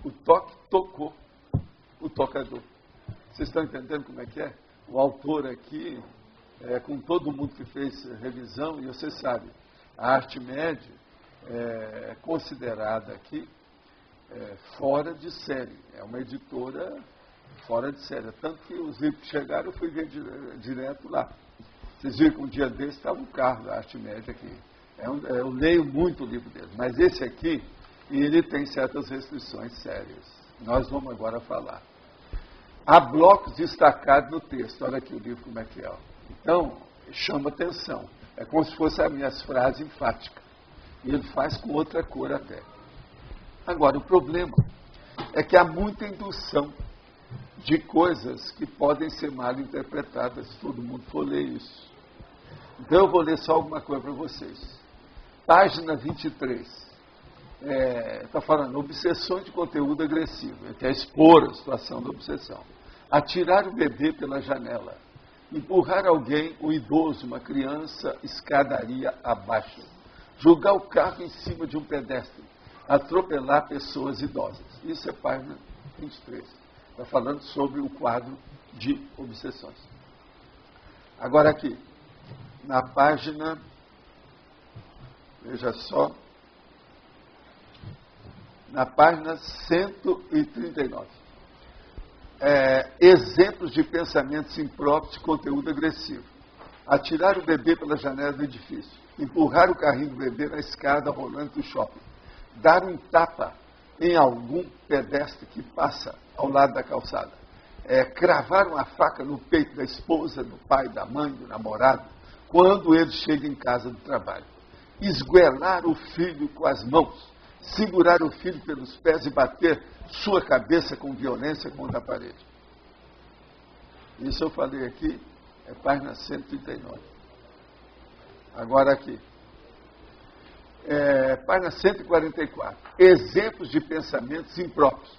O toque tocou o tocador. Vocês estão entendendo como é que é? O autor aqui, com todo mundo que fez revisão, e você sabe, a arte média é considerada aqui fora de série. É uma editora fora de série. Tanto que os livros que chegaram, eu fui ver direto lá. Vocês viram que um dia desse estava um carro da arte média aqui. Eu leio muito o livro dele, mas esse aqui, ele tem certas restrições sérias. Nós vamos agora falar. Há blocos destacados no texto. Olha aqui o livro como é que é. Ó. Então, chama atenção. É como se fossem as minhas frases enfáticas. E ele faz com outra cor até. Agora, o problema é que há muita indução de coisas que podem ser mal interpretadas se todo mundo for ler isso. Então, eu vou ler só alguma coisa para vocês. Página 23. Está falando obsessões de conteúdo agressivo. Ele quer expor a situação da obsessão. Atirar o bebê pela janela. Empurrar alguém, um idoso, uma criança, escadaria abaixo. Jogar o carro em cima de um pedestre. Atropelar pessoas idosas. Isso é página 23. Está falando sobre o quadro de obsessões. Agora aqui, na página, veja só, na página 139. Exemplos de pensamentos impróprios de conteúdo agressivo. Atirar o bebê pela janela do edifício. Empurrar o carrinho do bebê na escada rolante do shopping. Dar um tapa em algum pedestre que passa ao lado da calçada. Cravar uma faca no peito da esposa, do pai, da mãe, do namorado, quando ele chega em casa do trabalho. Esguelar o filho com as mãos. Segurar o filho pelos pés e bater sua cabeça com violência contra a parede. Isso eu falei aqui, é página 139. Agora aqui. Página 144. Exemplos de pensamentos impróprios.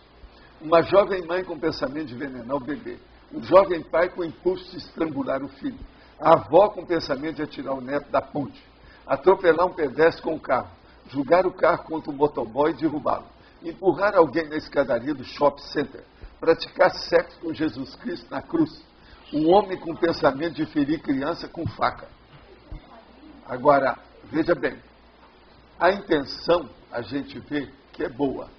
Uma jovem mãe com pensamento de envenenar o bebê. Um jovem pai com impulso de estrangular o filho. A avó com pensamento de atirar o neto da ponte. Atropelar um pedestre com o carro. Julgar o carro contra o motoboy e derrubá-lo. Empurrar alguém na escadaria do shopping center. Praticar sexo com Jesus Cristo na cruz. Um homem com pensamento de ferir criança com faca. Agora, veja bem. A intenção, a gente vê que é boa.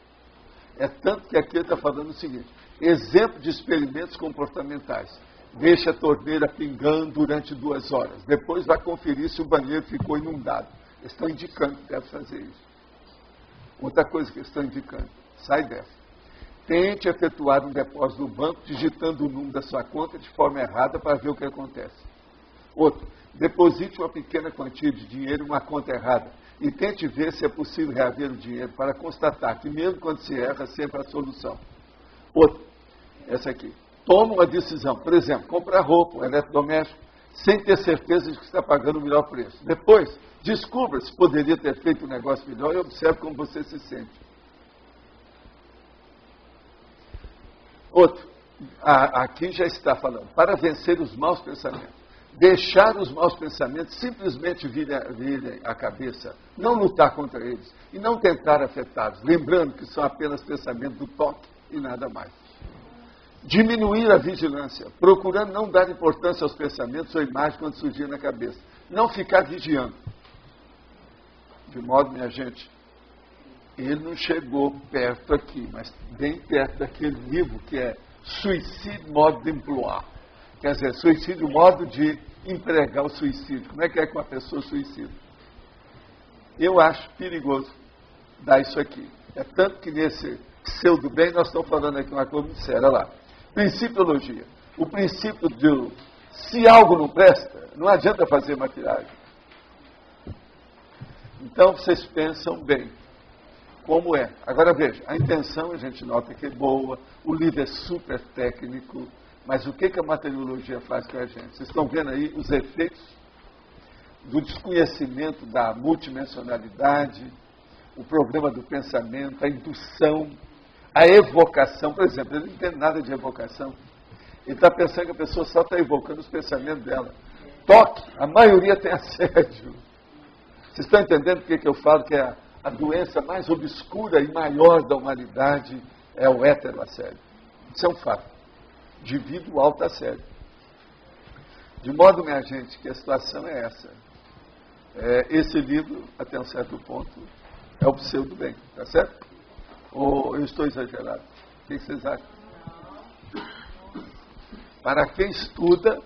É tanto que aqui ele está falando o seguinte. Exemplo de experimentos comportamentais. Deixa a torneira pingando durante 2 horas. Depois vai conferir se o banheiro ficou inundado. Eles estão indicando que deve fazer isso. Outra coisa que eles estão indicando. Sai dessa. Tente efetuar um depósito no banco digitando o número da sua conta de forma errada para ver o que acontece. Outro. Deposite uma pequena quantia de dinheiro em uma conta errada e tente ver se é possível reaver o dinheiro para constatar que mesmo quando se erra, sempre há solução. Outro. Essa aqui. Toma uma decisão. Por exemplo, comprar roupa, um eletrodoméstico, sem ter certeza de que está pagando o melhor preço. Depois, descubra se poderia ter feito um negócio melhor e observe como você se sente. Outro, aqui já está falando, para vencer os maus pensamentos. Deixar os maus pensamentos simplesmente virem a cabeça, não lutar contra eles e não tentar afetá-los, lembrando que são apenas pensamentos do toque e nada mais. Diminuir a vigilância, procurando não dar importância aos pensamentos ou imagens quando surgir na cabeça. Não ficar vigiando. De modo, minha gente, ele não chegou perto aqui, mas bem perto daquele livro que é Suicide Mode d'Emploi. Quer dizer, suicídio, modo de empregar o suicídio. Como é que uma pessoa suicida? Eu acho perigoso dar isso aqui. É tanto que nesse pseudo-bem nós estamos falando aqui uma coisa muito séria. Olha lá. Principiologia. O princípio de se algo não presta, não adianta fazer maquiagem. Então, vocês pensam bem. Como é? Agora, veja, a intenção a gente nota que é boa, o livro é super técnico, mas o que a materiologia faz com a gente? Vocês estão vendo aí os efeitos do desconhecimento da multidimensionalidade, o problema do pensamento, a indução, a evocação. Por exemplo, ele não entende nada de evocação. Ele está pensando que a pessoa só está evocando os pensamentos dela. Toque, a maioria tem assédio. Vocês estão entendendo por que eu falo que é a doença mais obscura e maior da humanidade é o hétero assédio. Isso é um fato. Indivíduo alto assédio. De modo, minha gente, que a situação é essa. Esse livro, até um certo ponto, é o pseudo bem, tá certo? Ou eu estou exagerado? O que vocês acham? Para quem estuda,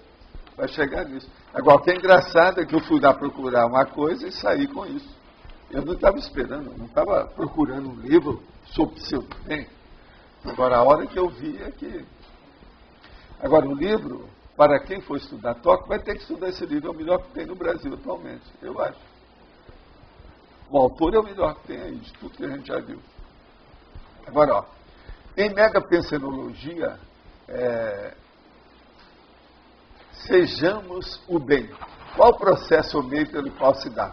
vai chegar nisso. Agora, o que é engraçado é que eu fui lá procurar uma coisa e saí com isso. Eu não estava esperando, não estava procurando um livro sobre pseudo bem. Agora, a hora que eu vi é que... Agora, o livro, para quem for estudar toque, vai ter que estudar esse livro. É o melhor que tem no Brasil atualmente, eu acho. O autor é o melhor que tem aí, de tudo que a gente já viu. Agora, ó, em megapensenologia, sejamos o bem. Qual o processo ou meio pelo qual se dá?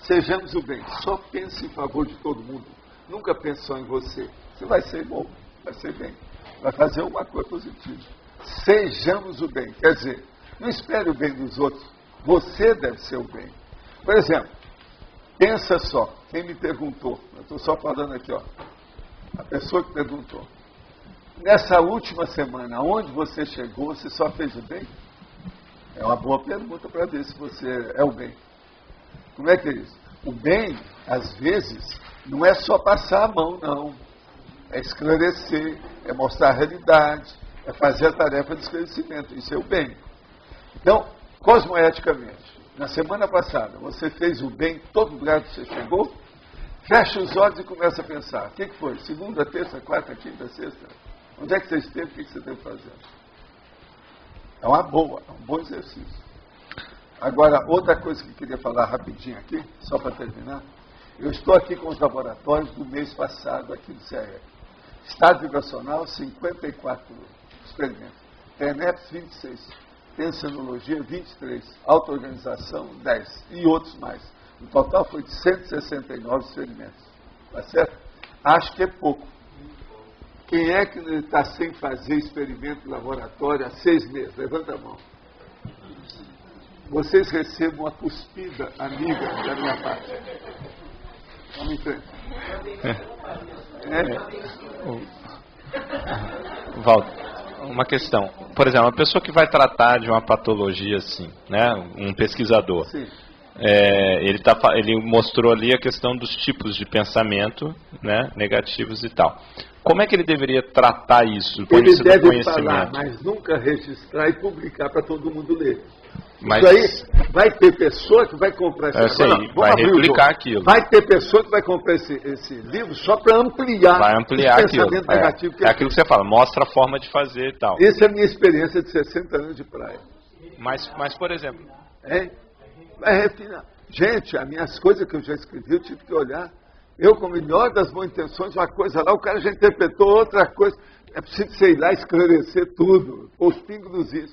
Sejamos o bem. Só pense em favor de todo mundo. Nunca pense só em você. Você vai ser bom, vai ser bem. Vai fazer uma coisa positiva. Sejamos o bem. Quer dizer, não espere o bem dos outros. Você deve ser o bem. Por exemplo, pensa só. Quem me perguntou? Eu estou só falando aqui, ó. A pessoa que perguntou. Nessa última semana, onde você chegou, você só fez o bem? É uma boa pergunta para ver se você é o bem. Como é que é isso? O bem, às vezes, não é só passar a mão, não. É esclarecer, é mostrar a realidade, é fazer a tarefa de esclarecimento. Isso é o bem. Então, cosmoeticamente, na semana passada, você fez o bem em todo lugar que você chegou? Fecha os olhos e começa a pensar. O que foi? Segunda, terça, quarta, quinta, sexta? Onde é que você esteve? O que você esteve fazendo? É uma boa, é um bom exercício. Agora, outra coisa que eu queria falar rapidinho aqui, só para terminar. Eu estou aqui com os laboratórios do mês passado aqui do CRE. Estado vibracional, 54 experimentos. TENEPS, 26. Pensenologia, 23. Auto-organização, 10. E outros mais. O total foi de 169 experimentos. Tá certo? Acho que é pouco. Quem é que está sem fazer experimento no laboratório há 6 meses? Levanta a mão. Vocês recebam uma cuspida amiga da minha parte. Vamos em frente. Walter, uma questão. Por exemplo, uma pessoa que vai tratar de uma patologia assim, né? Um pesquisador. Sim. Ele mostrou ali a questão dos tipos de pensamento, né, negativos e tal. Como é que ele deveria tratar isso? Ele deve falar, mas nunca registrar e publicar para todo mundo ler. Mas... Isso aí vai ter pessoa que vai comprar esse livro. Vai replicar aquilo. Vai ter pessoa que vai comprar esse livro só para ampliar, o pensamento negativo. É aquilo que você fala, mostra a forma de fazer e tal. Essa é a minha experiência de 60 anos de praia. Mas por exemplo... Vai refinar. Gente, as minhas coisas que eu já escrevi, eu tive que olhar. Eu, com a melhor das boas intenções, uma coisa lá, o cara já interpretou outra coisa. É preciso você ir lá esclarecer tudo, os pingos nos is.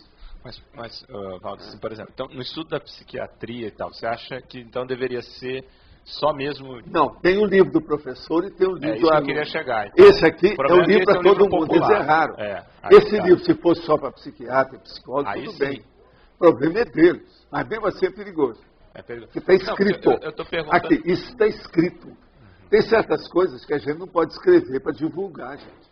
Mas Walter, por exemplo, então, no estudo da psiquiatria e tal, você acha que então deveria ser só mesmo... Não, tem um livro do professor e tem um livro do aluno. Eu queria chegar. Então, esse aqui é o livro para todo mundo, eles erraram. Esse livro, se fosse só para psiquiatra, psicólogo, tudo bem. O problema é deles, mas mesmo assim é perigoso. Porque está escrito. Eu tô perguntando... Aqui, isso está escrito. Tem certas coisas que a gente não pode escrever para divulgar, gente.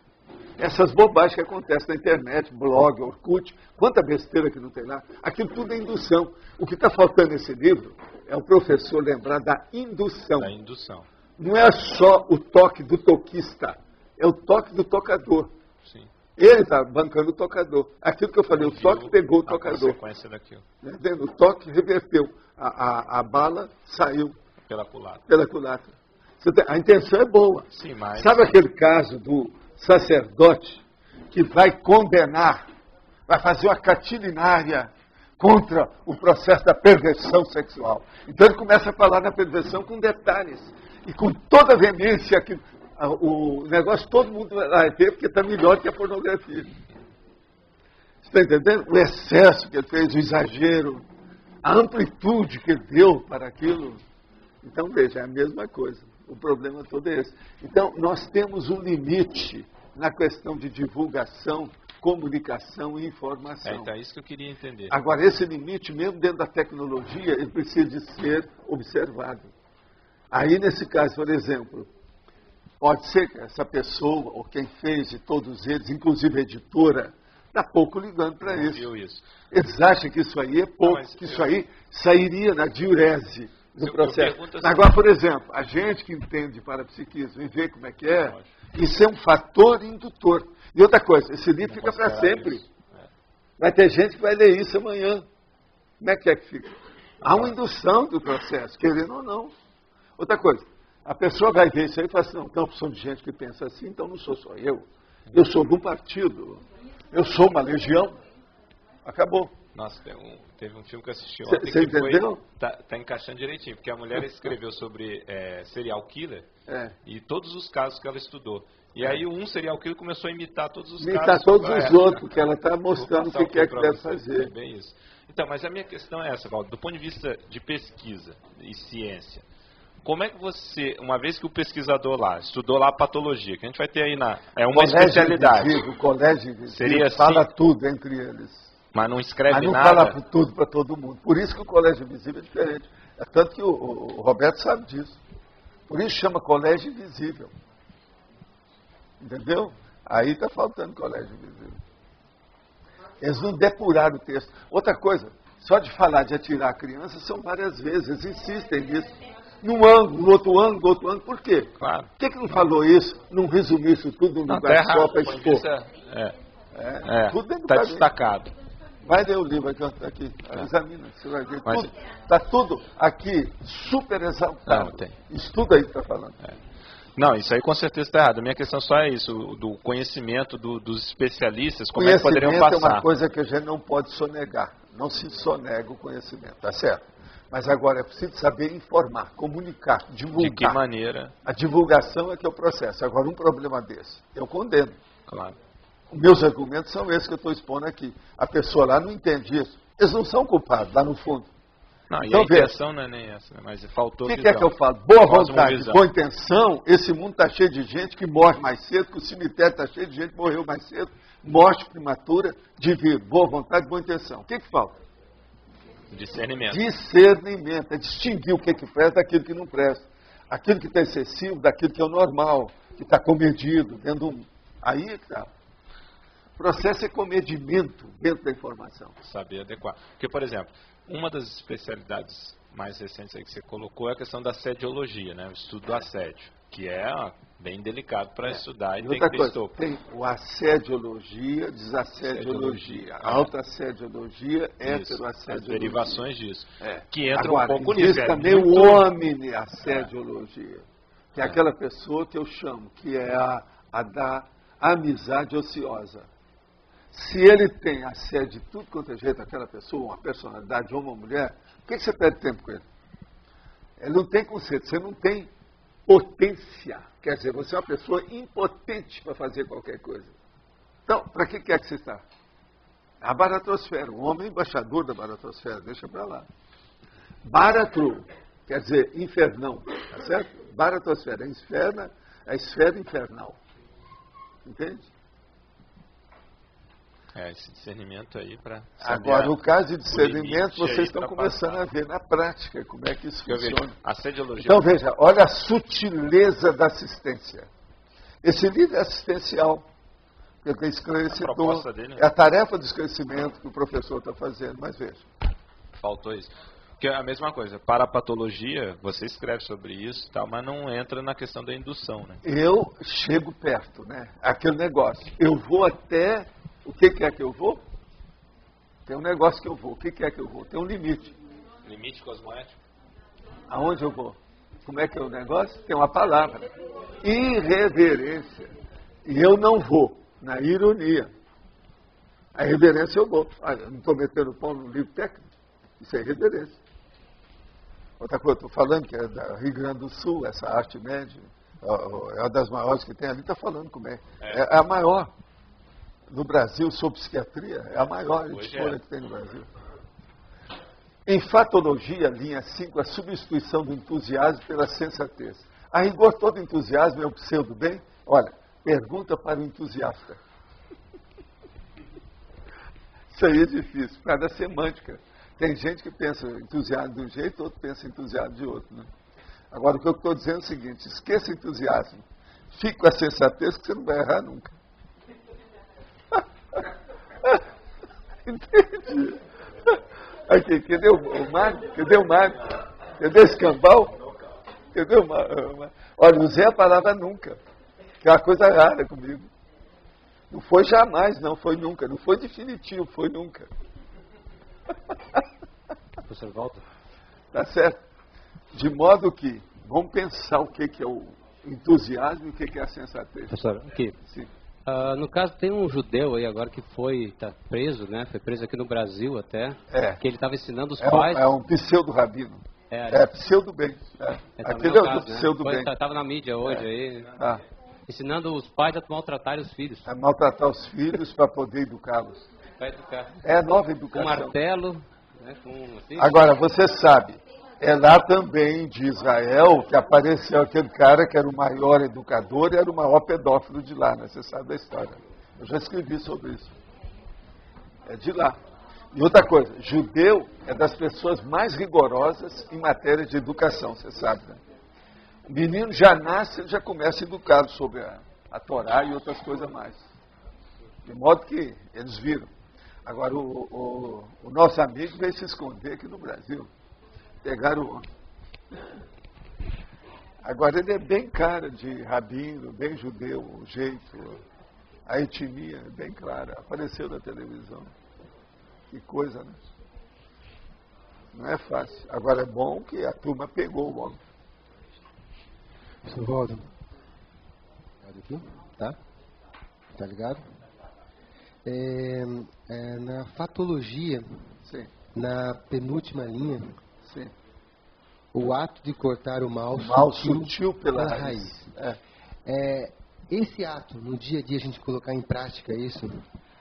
Essas bobagens que acontecem na internet, blog, Orkut, quanta besteira que não tem lá. Aquilo tudo é indução. O que está faltando nesse livro é o professor lembrar da indução. Da indução. Não é só o toque do toquista, é o toque do tocador. Sim. Ele está bancando o tocador. Aquilo que eu falei, o toque pegou o tocador. Consequência daquilo. Entendeu? O toque reverteu. A bala saiu pela culatra. A intenção é boa. Sim, mas... Sabe aquele caso do sacerdote que vai condenar, vai fazer uma catilinária contra o processo da perversão sexual. Então ele começa a falar na perversão com detalhes e com toda a veemência que o negócio todo mundo vai ver porque está melhor que a pornografia. Você está entendendo? O excesso que ele fez, o exagero, a amplitude que ele deu para aquilo. Então, veja, é a mesma coisa. O problema todo é esse. Então, nós temos um limite na questão de divulgação, comunicação e informação. Então, é isso que eu queria entender. Agora, esse limite, mesmo dentro da tecnologia, ele precisa de ser observado. Aí, nesse caso, por exemplo, Pode ser que essa pessoa, ou quem fez, e todos eles, inclusive a editora, está pouco ligando para isso. Eles acham que isso aí é pouco, que isso aí sairia na diurese do processo. Agora, por exemplo, a gente que entende de parapsiquismo e vê como é que é, isso é um fator indutor. E outra coisa, esse livro fica para sempre. Vai ter gente que vai ler isso amanhã. Como é que fica? Há uma indução do processo, querendo ou não. Outra coisa, a pessoa vai ver isso aí e fala assim, não, tem uma opção de gente que pensa assim, então não sou só eu. Eu sou de um partido. Eu sou uma legião. Acabou. Nossa, teve um filme que eu assisti ontem Você entendeu? Tá encaixando direitinho, porque a mulher escreveu sobre serial killer e todos os casos que ela estudou. E aí um serial killer começou a imitar todos os casos. Imitar todos os outros, porque ela está mostrando o que é que deve fazer. É bem isso. Então, mas a minha questão é essa, Valdo, do ponto de vista de pesquisa e ciência. Como é que você, uma vez que o pesquisador lá, estudou lá a patologia, que a gente vai ter aí é uma especialidade. O colégio invisível seria assim, fala tudo entre eles. Mas não escreve nada. Mas não fala tudo para todo mundo. Por isso que o colégio invisível é diferente. É tanto que o Roberto sabe disso. Por isso chama colégio invisível. Entendeu? Aí está faltando colégio invisível. Eles não depuraram o texto. Outra coisa, só de falar de atirar a criança são várias vezes. Eles insistem nisso. Num ângulo, no outro ângulo, no outro ângulo. Por quê? Claro. Por que não falou isso? Não resumiu isso tudo num lugar só para expor? Tudo está destacado. Vai ler o livro aqui, examina, você vai ver. Está tudo aqui super exaltado. Estuda aí que está falando. Não, isso aí com certeza está errado. A minha questão só é isso, do conhecimento dos especialistas, como é que poderiam passar. Conhecimento é uma coisa que a gente não pode sonegar. Não se sonega o conhecimento, tá certo? Mas agora é preciso saber informar, comunicar, divulgar. De que maneira? A divulgação é que é o processo. Agora, um problema desse, eu condeno. Claro. Os meus argumentos são esses que eu estou expondo aqui. A pessoa lá não entende isso. Eles não são culpados, lá no fundo. Não, então, e a intenção não é nem essa, né? Mas faltou visão. O que é que eu falo? Boa vontade, boa intenção, esse mundo está cheio de gente que morre mais cedo, que o cemitério está cheio de gente que morreu mais cedo, morte prematura, divino, boa vontade, boa intenção. O que falta? Discernimento. Discernimento, é distinguir o que presta daquilo que não presta. Aquilo que está excessivo daquilo que é o normal, que está comedido, dentro do... Aí é que está. O processo é comedimento dentro da informação. Saber adequar. Porque, por exemplo, uma das especialidades mais recentes aí que você colocou é a questão da assediologia, né? O estudo do assédio, que é bem delicado para estudar e tem que ter estopo. Tem o assediologia, desassediologia, autoassediologia, heteroassediologia. As derivações disso. Que entra um pouco nisso. Existe também o homem-assediologia, que é aquela pessoa que eu chamo, que é a da amizade ociosa. Se ele tem assédio de tudo quanto é jeito, aquela pessoa, uma personalidade, homem ou mulher, por que você perde tempo com ele? Ele não tem conceito, você não tem potência. Quer dizer, você é uma pessoa impotente para fazer qualquer coisa. Então, para que é que você está? A baratosfera, o homem embaixador da baratosfera, deixa para lá. Baratro, quer dizer, infernão, tá certo? Baratosfera, a esfera infernal. Entende? Esse discernimento aí para... Agora, o caso de discernimento, vocês estão começando a ver na prática como é que isso funciona. Assediologia. Então, veja, olha a sutileza da assistência. Esse livro é assistencial. Ele tem esclarecedor. É a tarefa de esclarecimento que o professor está fazendo, mas veja. Faltou isso. Porque é a mesma coisa, para a patologia, você escreve sobre isso, tal, mas não entra na questão da indução, né? Eu chego perto, né? Aquele negócio. Eu vou até... O que é que eu vou? Tem um negócio que eu vou. O que é que eu vou? Tem um limite. Limite cosmoético? Aonde eu vou? Como é que é o negócio? Tem uma palavra. Irreverência. E eu não vou. Na ironia. A irreverência eu vou. Eu não estou metendo pão no livro técnico. Isso é irreverência. Outra coisa, estou falando que é da Rio Grande do Sul, essa arte média, é uma das maiores que tem ali, está falando como é. É a maior. No Brasil, sobre psiquiatria, é a maior editora que tem no Brasil. Em fatologia, linha 5, a substituição do entusiasmo pela sensatez. A rigor, todo entusiasmo é um pseudo-bem? Olha, pergunta para o entusiasta. Isso aí é difícil, por causa da semântica. Tem gente que pensa entusiasmo de um jeito, outro pensa entusiasmo de outro. Né? Agora, o que eu estou dizendo é o seguinte, esqueça entusiasmo. Fique com a sensatez que você não vai errar nunca. Entende? Aqui, cadê o Mário? Cadê o Mário? Cadê esse cambal? Cadê o Mário? Olha, não usei a palavra nunca, que é uma coisa rara comigo. Não foi jamais, não foi nunca. Não foi definitivo, foi nunca. Professor Walter? Tá certo? De modo que, vamos pensar o que é o entusiasmo e o que é a sensatez. Professor, aqui. Sim. No caso, tem um judeu aí agora que está preso, né? Foi preso aqui no Brasil até. Que ele estava ensinando os pais. É um pseudo-rabino. Pseudo-bem. Aquele é o pseudo-bem. Estava na mídia hoje aí. Ensinando os pais a maltratar os filhos. A maltratar os filhos para poder educá-los. Para educar. É a nova educação. Com martelo. Né, assim. Agora, você sabe, é lá também de Israel que apareceu aquele cara que era o maior educador e era o maior pedófilo de lá, né? Você sabe da história. Eu já escrevi sobre isso. É de lá. E outra coisa, judeu é das pessoas mais rigorosas em matéria de educação, você sabe, né? O menino já nasce, ele já começa educado sobre a Torá e outras coisas mais. De modo que eles viram. Agora, o nosso amigo veio se esconder aqui no Brasil. Pegaram o... Agora, ele é bem cara de rabino, bem judeu, o jeito, a etnia é bem clara. Apareceu na televisão. Que coisa, né? Não é fácil. Agora, é bom que a turma pegou o homem. Professor Walter, aqui, tá? Tá ligado? Na fatologia, Sim. na penúltima linha, Sim. o ato de cortar o mal sutil pela raiz. Esse ato, no dia a dia, a gente colocar em prática isso,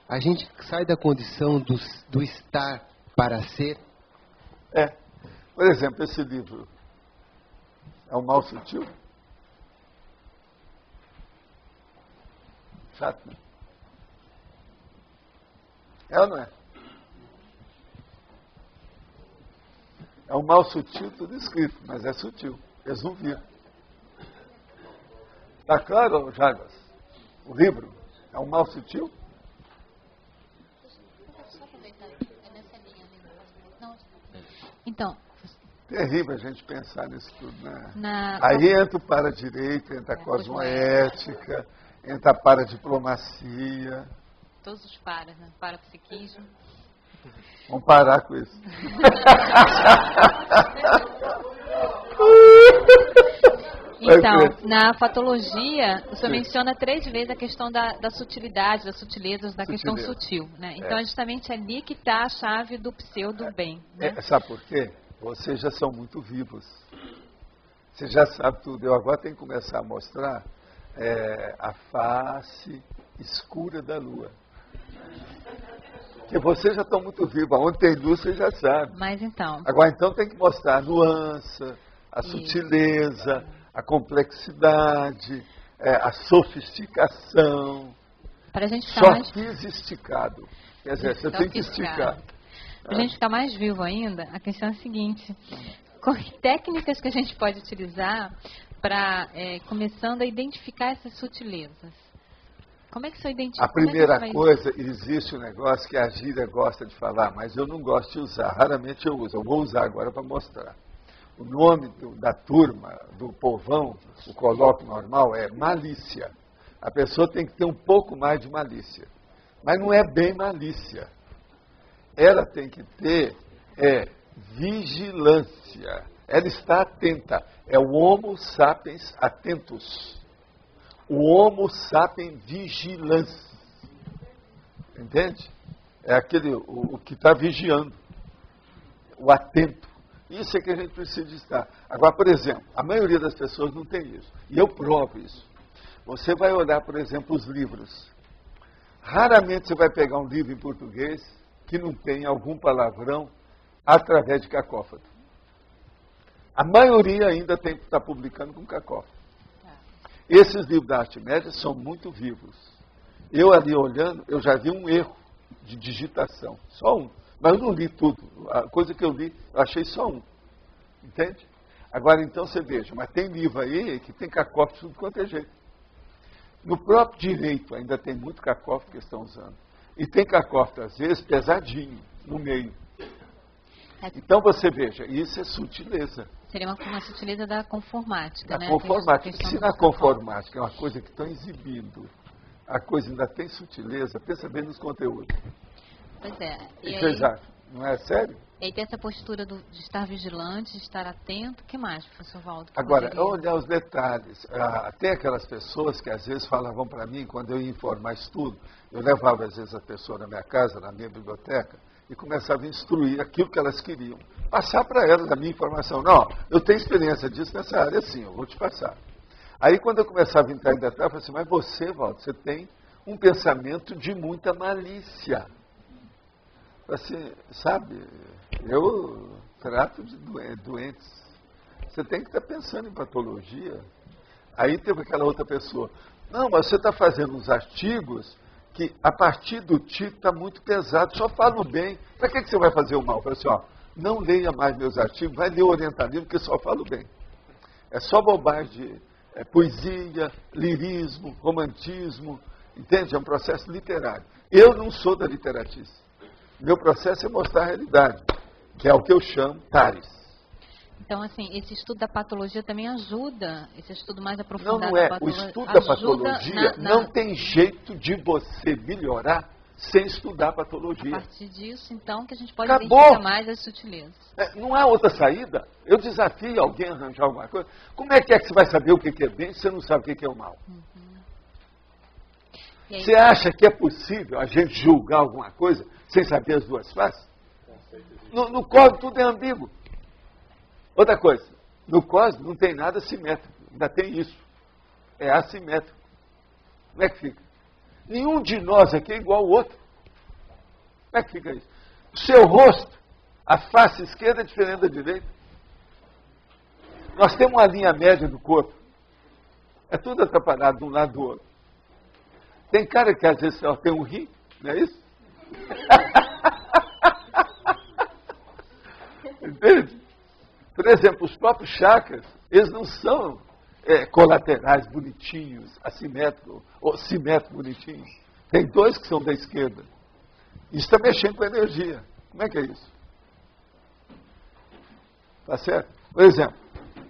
a gente sai da condição do estar para ser? Por exemplo, esse livro é um mal sutil? Chato, né? É ou não é? É um mal sutil, tudo escrito, mas é sutil. Eles não viram. Está claro, Jarbas? O livro é um mal sutil? Então, terrível a gente pensar nisso tudo, né? Aí entra o para-direito, entra a cosmoética, entra a para-diplomacia. Todos os paras, né? Parapsiquismo. Vamos parar com isso. Então, na fatologia, o senhor menciona 3 vezes a questão da sutilidade, das sutilezas, da questão sutil. Né? Então, é justamente ali que está a chave do pseudo-bem. Né? Sabe por quê? Vocês já são muito vivos. Você já sabe tudo. Eu agora tenho que começar a mostrar a face escura da lua. Porque vocês já estão muito vivos. Onde tem luz, você já sabe. Mas então... Agora, então, tem que mostrar a nuance, a sutileza, a complexidade, a sofisticação. Para a gente ficar fiz esticado. Quer dizer, você tem que esticar. Para a gente ficar mais vivo ainda, a questão é a seguinte. Quais técnicas que a gente pode utilizar para, começando a identificar essas sutilezas? Como é que você identifica? A primeira coisa, existe um negócio que a gíria gosta de falar, mas eu não gosto de usar. Raramente eu uso. Eu vou usar agora para mostrar. O nome da turma, do povão, o colóquio normal, é malícia. A pessoa tem que ter um pouco mais de malícia. Mas não é bem malícia. Ela tem que ter vigilância. Ela está atenta. É o Homo sapiens atentus. O Homo sapiens vigilans. Entende? É aquele, o que está vigiando. O atento. Isso é que a gente precisa estar. Agora, por exemplo, a maioria das pessoas não tem isso. E eu provo isso. Você vai olhar, por exemplo, os livros. Raramente você vai pegar um livro em português que não tem algum palavrão através de cacófato. A maioria ainda está publicando com cacófato. Esses livros da Arte Média são muito vivos. Eu ali olhando, eu já vi um erro de digitação. Só um. Mas eu não li tudo. A coisa que eu li, eu achei só um. Entende? Agora, então, você veja. Mas tem livro aí que tem cacófato de tudo quanto é jeito. No próprio direito ainda tem muito cacófato que estão usando. E tem cacófato, às vezes, pesadinho, no meio. Então você veja, isso é sutileza. Seria uma sutileza da conformática, né? Conformática. Se na conformática é uma coisa que estão exibindo, a coisa ainda tem sutileza, pensa bem nos conteúdos. Pois é. E vocês acham? Não é sério? E aí tem essa postura de estar vigilante, de estar atento. O que mais, professor Valdo? Agora, olhar os detalhes. Tem aquelas pessoas que às vezes falavam para mim, quando eu ia informar estudo, eu levava às vezes a pessoa na minha casa, na minha biblioteca, e começava a instruir aquilo que elas queriam. Passar para elas a minha informação. Não, eu tenho experiência disso nessa área, sim, eu vou te passar. Aí quando eu começava a entrar em detalhe, eu falei assim, mas você, Valdo, você tem um pensamento de muita malícia. Assim, sabe, eu trato de doentes. Você tem que estar pensando em patologia. Aí teve aquela outra pessoa. Não, mas você está fazendo uns artigos que a partir do título está muito pesado, só falo bem. Para que você vai fazer o mal? Eu falei assim, ó, não leia mais meus artigos, vai ler o orientalismo, porque só falo bem. É só bobagem, poesia, lirismo, romantismo, entende? É um processo literário. Eu não sou da literatice. Meu processo é mostrar a realidade, que é o que eu chamo TARES. Então, assim, esse estudo da patologia também ajuda, esse estudo mais aprofundado não é. da patologia. O estudo da patologia não tem jeito de você melhorar sem estudar patologia. A partir disso, então, que a gente pode identificar mais as sutilezas. Não há outra saída. Eu desafio alguém a arranjar alguma coisa. Como é que você vai saber o que é bem se você não sabe o que é o mal? Você acha que é possível a gente julgar alguma coisa sem saber as duas faces? No código tudo é ambíguo. Outra coisa, no código não tem nada simétrico, ainda tem isso. É assimétrico. Como é que fica? Nenhum de nós aqui é igual ao outro. Como é que fica isso? O seu rosto, a face esquerda é diferente da direita. Nós temos uma linha média do corpo. É tudo atrapalhado de um lado do outro. Tem cara que às vezes tem um rim, não é isso? Entende? Por exemplo, os próprios chakras, eles não são colaterais bonitinhos, assimétricos, ou simétricos bonitinhos. Tem dois que são da esquerda. Isso está mexendo com a energia. Como é que é isso? Tá certo? Por exemplo,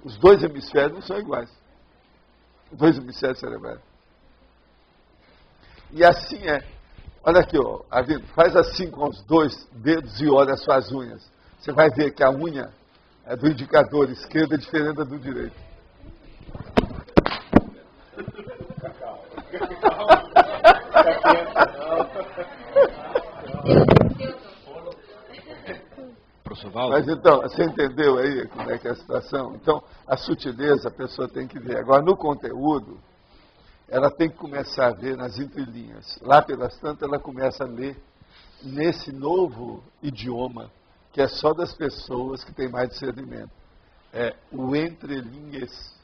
os dois hemisférios não são iguais. Os dois hemisférios cerebrais. E assim é. Olha aqui, ó, Avino, faz assim com os dois dedos e olha as suas unhas. Você vai ver que a unha do indicador esquerdo é diferente da do direito. Mas então, você entendeu aí como é que é a situação? Então, a sutileza a pessoa tem que ver. Agora, no conteúdo, ela tem que começar a ver nas entrelinhas. Lá pelas tantas, ela começa a ler nesse novo idioma, que é só das pessoas que têm mais discernimento. É o entrelinhas.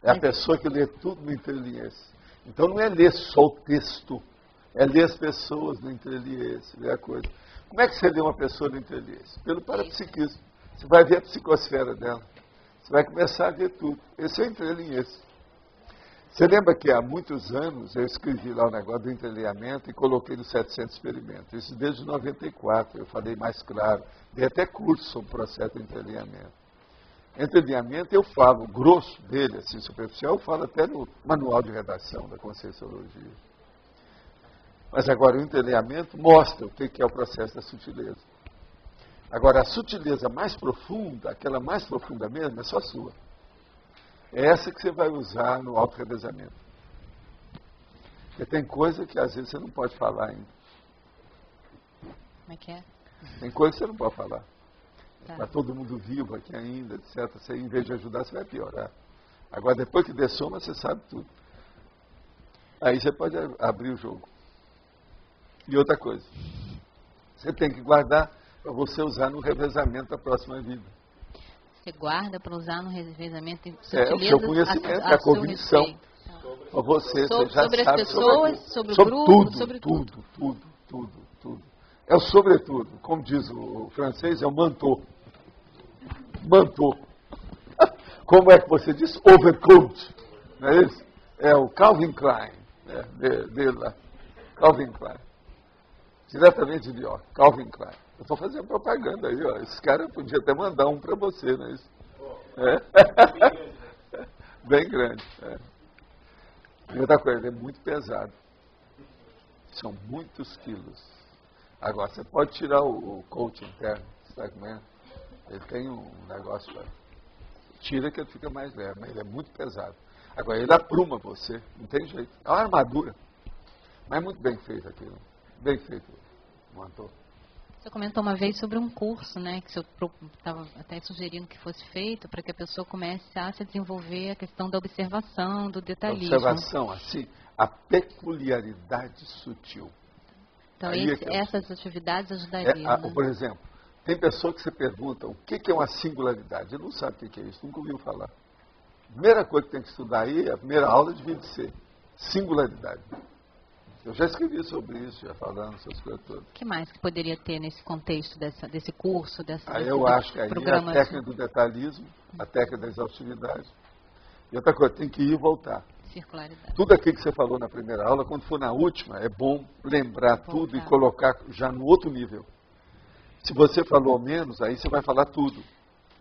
É a pessoa que lê tudo no entrelinhas. Então não é ler só o texto, é ler as pessoas no entrelinhas, ler a coisa. Como é que você lê uma pessoa no entrelinhas? Pelo parapsiquismo. Você vai ver a psicosfera dela. Você vai começar a ver tudo. Esse é o entrelinhas. Você lembra que há muitos anos eu escrevi lá o negócio do entrelinhamento e coloquei no 700 experimentos. Isso desde 94, eu falei mais claro. Dei até curso sobre o processo de entrelinhamento. Entrelinhamento eu falo, o grosso dele, assim, superficial, eu falo até no manual de redação da Conscienciologia. Mas agora o entrelinhamento mostra o que é o processo da sutileza. Agora a sutileza mais profunda, aquela mais profunda mesmo, é só sua. É essa que você vai usar no auto-revezamento. Porque tem coisa que às vezes você não pode falar ainda. Como é que é? Tem coisa que você não pode falar. Tá. Está todo mundo vivo aqui ainda, etc. Você, em vez de ajudar, você vai piorar. Agora, depois que der soma, você sabe tudo. Aí você pode abrir o jogo. E outra coisa. Você tem que guardar para você usar no revezamento da próxima vida. Você guarda para usar no revezamento de o seu conhecimento, a cognição. Para você, você já sobre sabe as pessoas, sobre o grupo, tudo, sobre tudo. É o sobretudo, como diz o francês, é o manteau. Manteau. Como é que você diz? Overcoat. Não é isso? É o Calvin Klein, dele lá. Calvin Klein. Diretamente de New York, Calvin Klein. Eu estou fazendo propaganda aí, ó. Esse cara podia até mandar um para você, não é isso? Bem grande. E outra coisa, ele é muito pesado. São muitos quilos. Agora, você pode tirar o coach interno, sabe como é? Ele tem um negócio lá. Tira que ele fica mais leve, mas ele é muito pesado. Agora, ele apruma você, não tem jeito. É uma armadura. Mas é muito bem feito aquilo. Bem feito, Mantor. Você comentou uma vez sobre um curso, né, que eu estava até sugerindo que fosse feito para que a pessoa comece a se desenvolver a questão da observação, do detalhismo. Observação, assim, a peculiaridade sutil. Então, essas atividades ajudariam. Né? Por exemplo, tem pessoa que você pergunta o que é uma singularidade. Ele não sabe o que é isso, nunca ouviu falar. A primeira coisa que tem que estudar aí, a primeira aula devia ser singularidade. Eu já escrevi sobre isso, já falando essas coisas todas. O que mais que poderia ter nesse contexto desse curso, eu acho que aí a técnica do detalhismo, a técnica da exaustividade. E outra coisa, tem que ir e voltar. Circularidade. Tudo aquilo que você falou na primeira aula, quando for na última, é bom lembrar tudo e colocar já no outro nível. Se você falou menos, aí você vai falar tudo,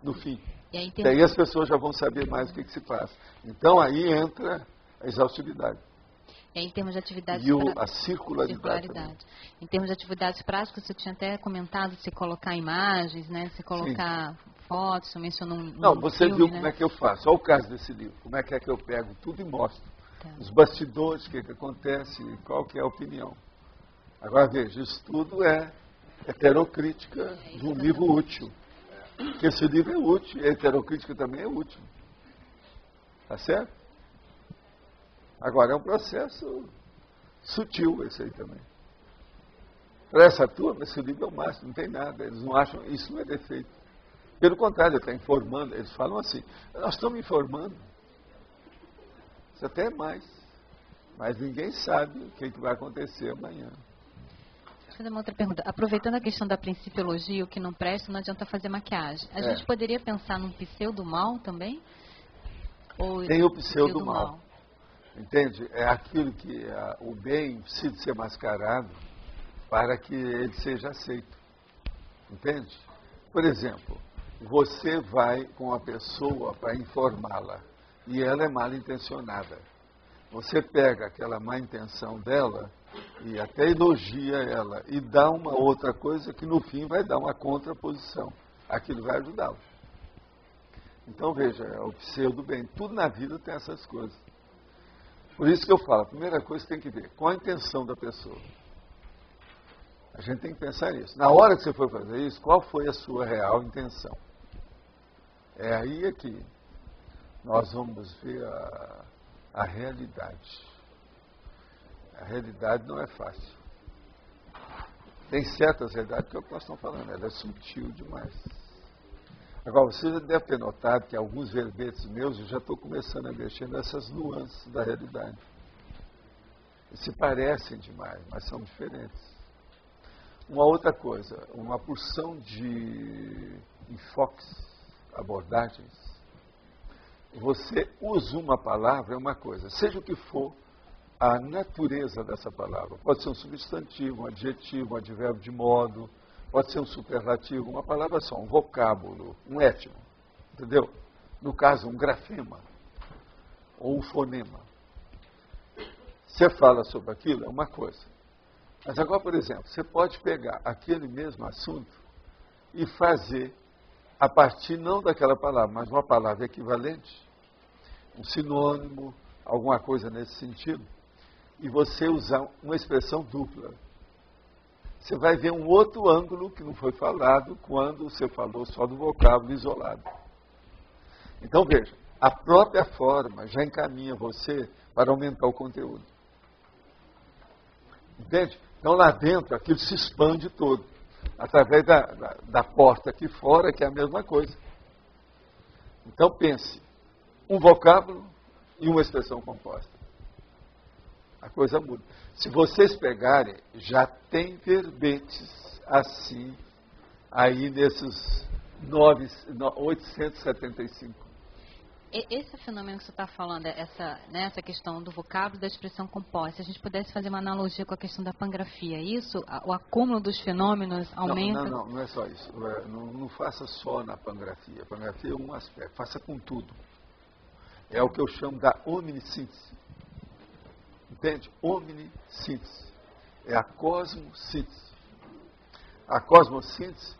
no fim. E aí as pessoas já vão saber mais o que se faz. Então aí entra a exaustividade. E aí, em termos de atividades... a circularidade. Em termos de atividades práticas, você tinha até comentado de se colocar imagens, né? Se colocar fotos, você mencionou Não, você filme, viu né? Como é que eu faço. Olha o caso desse livro. Como é que eu pego tudo e mostro. Os bastidores, o que acontece, qual que é a opinião. Agora, veja, isso tudo é heterocrítica de um livro útil. Porque esse livro é útil, e a heterocrítica também é útil. Tá certo? Agora, é um processo sutil esse aí também. Para essa turma, esse livro é o máximo, não tem nada. Eles não acham, isso não é defeito. Pelo contrário, ele está informando. Eles falam assim, nós estamos informando. Isso até é mais. Mas ninguém sabe o que vai acontecer amanhã. Deixa eu fazer uma outra pergunta. Aproveitando a questão da principiologia, o que não presta, não adianta fazer maquiagem. A gente poderia pensar num pseudo-mal também? Ou tem o pseudo-mal. Entende? É aquilo que o bem precisa ser mascarado para que ele seja aceito. Entende? Por exemplo, você vai com uma pessoa para informá-la e ela é mal intencionada. Você pega aquela má intenção dela e até elogia ela e dá uma outra coisa que no fim vai dar uma contraposição. Aquilo vai ajudá-lo. Então veja, é o pseudo bem. Tudo na vida tem essas coisas. Por isso que eu falo, a primeira coisa que tem que ver, qual a intenção da pessoa? A gente tem que pensar nisso. Na hora que você for fazer isso, qual foi a sua real intenção? É aí que nós vamos ver a realidade. A realidade não é fácil. Tem certas realidades que é o que nós estamos falando, ela é sutil demais. Agora, você já deve ter notado que alguns verbetes meus eu já estou começando a mexer nessas nuances da realidade. E se parecem demais, mas são diferentes. Uma outra coisa, uma porção de enfoques, abordagens. Você usa uma palavra, é uma coisa, seja o que for a natureza dessa palavra. Pode ser um substantivo, um adjetivo, um advérbio de modo, pode ser um superlativo, uma palavra só, um vocábulo, um étimo, entendeu? No caso, um grafema ou um fonema. Você fala sobre aquilo, é uma coisa. Mas agora, por exemplo, você pode pegar aquele mesmo assunto e fazer, a partir não daquela palavra, mas uma palavra equivalente, um sinônimo, alguma coisa nesse sentido, e você usar uma expressão dupla. Você vai ver um outro ângulo que não foi falado quando você falou só do vocábulo isolado. Então, veja, a própria forma já encaminha você para aumentar o conteúdo. Entende? Então, lá dentro, aquilo se expande todo, através da porta aqui fora, que é a mesma coisa. Então, pense, um vocábulo e uma expressão composta. A coisa muda. Se vocês pegarem, já tem verbetes assim, aí nesses 875. Esse fenômeno que você está falando, essa questão do vocábulo da expressão composta, se a gente pudesse fazer uma analogia com a questão da pangrafia, isso, o acúmulo dos fenômenos aumenta? Não é só isso. Não faça só na pangrafia. A pangrafia é um aspecto, faça com tudo. É o que eu chamo da omnisíntese. Entende? Omnisíntese. É a cosmossíntese. A cosmossíntese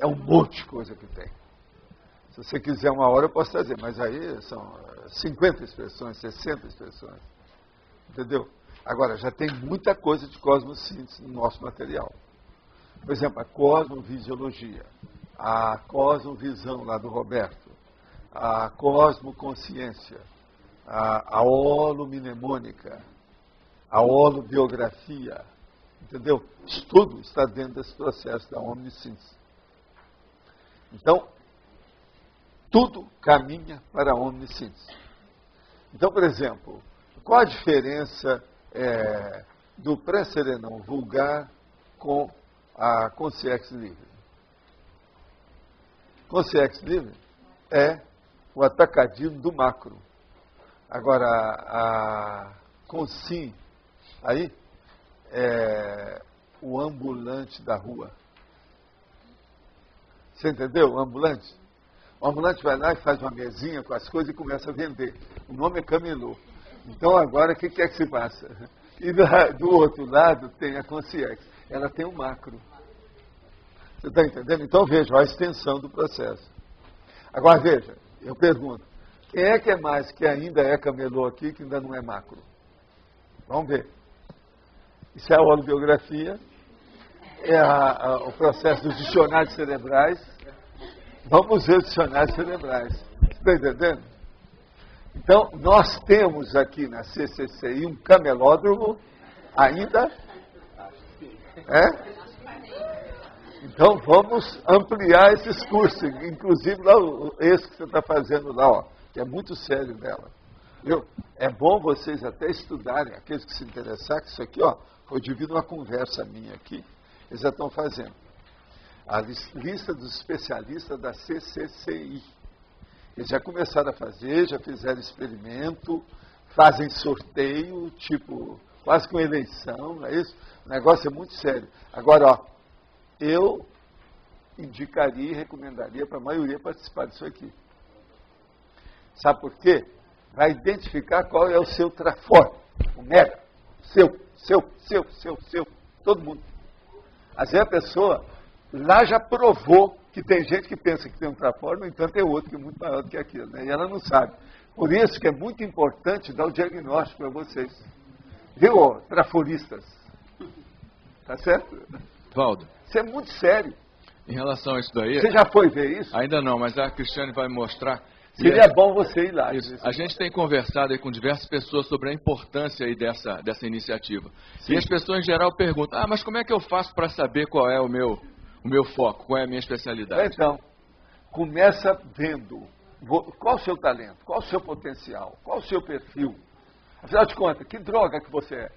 é um monte de coisa que tem. Se você quiser uma hora, eu posso trazer, mas aí são 50 expressões, 60 expressões. Entendeu? Agora, já tem muita coisa de cosmossíntese no nosso material. Por exemplo, a cosmovisiologia, a cosmovisão lá do Roberto, a cosmoconsciência, a holomnemônica, a holobiografia, entendeu? Isso tudo está dentro desse processo da omnisciência. Então, tudo caminha para a omnisciência. Então, por exemplo, qual a diferença do pré-serenão vulgar com a consciência livre? Consciência livre é o atacadismo do macro. Agora, a consim, aí, é o ambulante da rua. Você entendeu? O ambulante? O ambulante vai lá e faz uma mesinha com as coisas e começa a vender. O nome é camelô. Então, agora, o que é que se passa? E do outro lado tem a consciência. Ela tem o macro. Você está entendendo? Então, veja, a extensão do processo. Agora, veja, eu pergunto, quem é que é mais que ainda é camelô aqui, que ainda não é macro? Vamos ver. Isso é a holobiografia, o processo dos dicionários cerebrais. Vamos ver os dicionários cerebrais. Está entendendo? Então, nós temos aqui na CCCI um camelódromo ainda. Então, vamos ampliar esses cursos, inclusive lá, esse que você está fazendo lá, ó, que é muito sério dela. Viu? É bom vocês até estudarem, aqueles que se interessarem, que isso aqui, ó, foi devido a uma conversa minha aqui, eles já estão fazendo. A lista dos especialistas da CCCI. Eles já começaram a fazer, já fizeram experimento, fazem sorteio, tipo, quase com eleição, não é isso? O negócio é muito sério. Agora, ó, eu indicaria e recomendaria para a maioria participar disso aqui. Sabe por quê? Vai identificar qual é o seu trafor, o mega, seu, todo mundo. Às vezes a pessoa lá já provou que tem gente que pensa que tem um trafor, no entanto é outro que é muito maior do que aquilo, né? E ela não sabe. Por isso que é muito importante dar o diagnóstico para vocês. Viu, traforistas? Tá certo? Valdo. Isso é muito sério. Em relação a isso daí... Você já foi ver isso? Ainda não, mas a Cristiane vai mostrar. Seria bom você ir lá. Isso. A gente tem conversado aí com diversas pessoas sobre a importância aí dessa iniciativa. Sim. E as pessoas em geral perguntam, mas como é que eu faço para saber qual é o meu foco, qual é a minha especialidade? Então, começa vendo qual o seu talento, qual o seu potencial, qual o seu perfil. Afinal de contas, que droga que você é?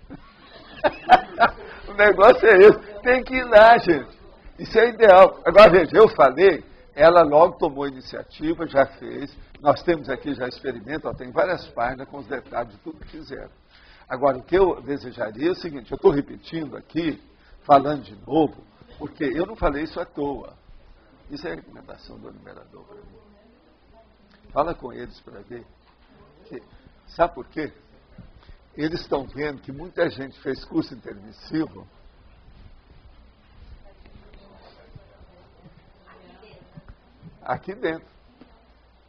O negócio é esse. Tem que ir lá, gente. Isso é ideal. Agora, veja, eu falei, ela logo tomou iniciativa, já fez. Nós temos aqui já experimento, ó, tem várias páginas com os detalhes de tudo que fizeram. Agora, o que eu desejaria é o seguinte, eu estou repetindo aqui, falando de novo, porque eu não falei isso à toa. Isso é a recomendação do numerador para mim. Fala com eles para ver. Sabe por quê? Eles estão vendo que muita gente fez curso intermissivo aqui dentro.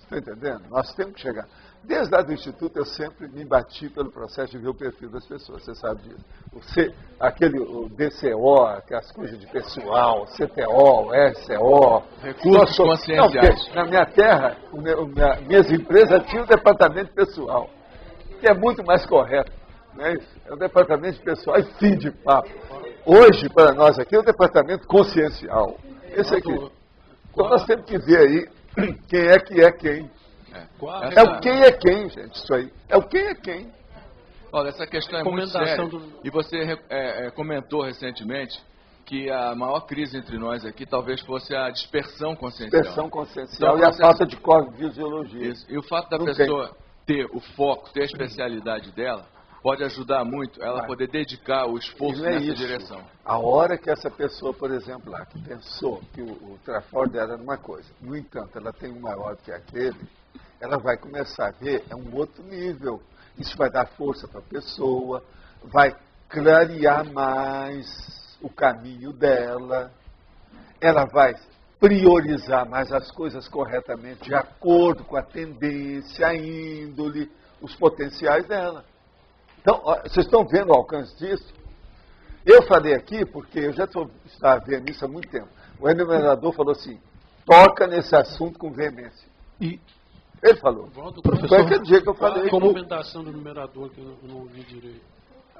Está entendendo? Nós temos que chegar. Desde lá do Instituto, eu sempre me bati pelo processo de ver o perfil das pessoas, você sabe disso. O DCO, aquelas coisas de pessoal, CTO, SCO... Recursos conscienciais. Não, na minha terra, minhas empresas tinham um departamento pessoal, que é muito mais correto. Não é isso? É o departamento de pessoal e fim de papo. Hoje, para nós aqui, é o departamento consciencial. Esse aqui. Então nós temos que ver aí quem é que é quem. É o quem é quem, gente, isso aí. É o quem é quem. Olha, essa questão é muito séria. E você comentou recentemente que a maior crise entre nós aqui talvez fosse a dispersão consciencial. Dispersão consciencial e a falta de fisiologia. Isso. E o fato da pessoa ter o foco, ter a especialidade dela, pode ajudar muito ela poder dedicar o esforço nessa direção. A hora que essa pessoa, por exemplo, lá, que pensou que o Trafford era uma coisa, no entanto, ela tem um maior que aquele, ela vai começar a ver, é um outro nível. Isso vai dar força para a pessoa, vai clarear mais o caminho dela, ela vai priorizar mais as coisas corretamente, de acordo com a tendência, a índole, os potenciais dela. Então, vocês estão vendo o alcance disso? Eu falei aqui porque eu já estava vendo isso há muito tempo. O enumerador falou assim, toca nesse assunto com veemência. Ele falou. Foi aquele dia que eu falei. Qual a recomendação do numerador que eu não ouvi direito?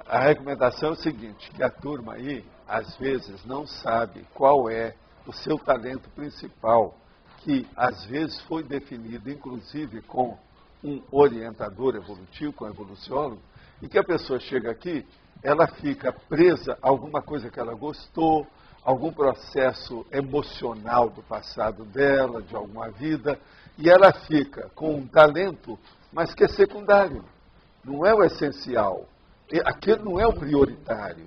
A recomendação é o seguinte, que a turma aí, às vezes, não sabe qual é o seu talento principal, que às vezes foi definido, inclusive, com um orientador evolutivo, com um evoluciólogo, e que a pessoa chega aqui, ela fica presa a alguma coisa que ela gostou, algum processo emocional do passado dela, de alguma vida, e ela fica com um talento, mas que é secundário, não é o essencial, aquilo não é o prioritário,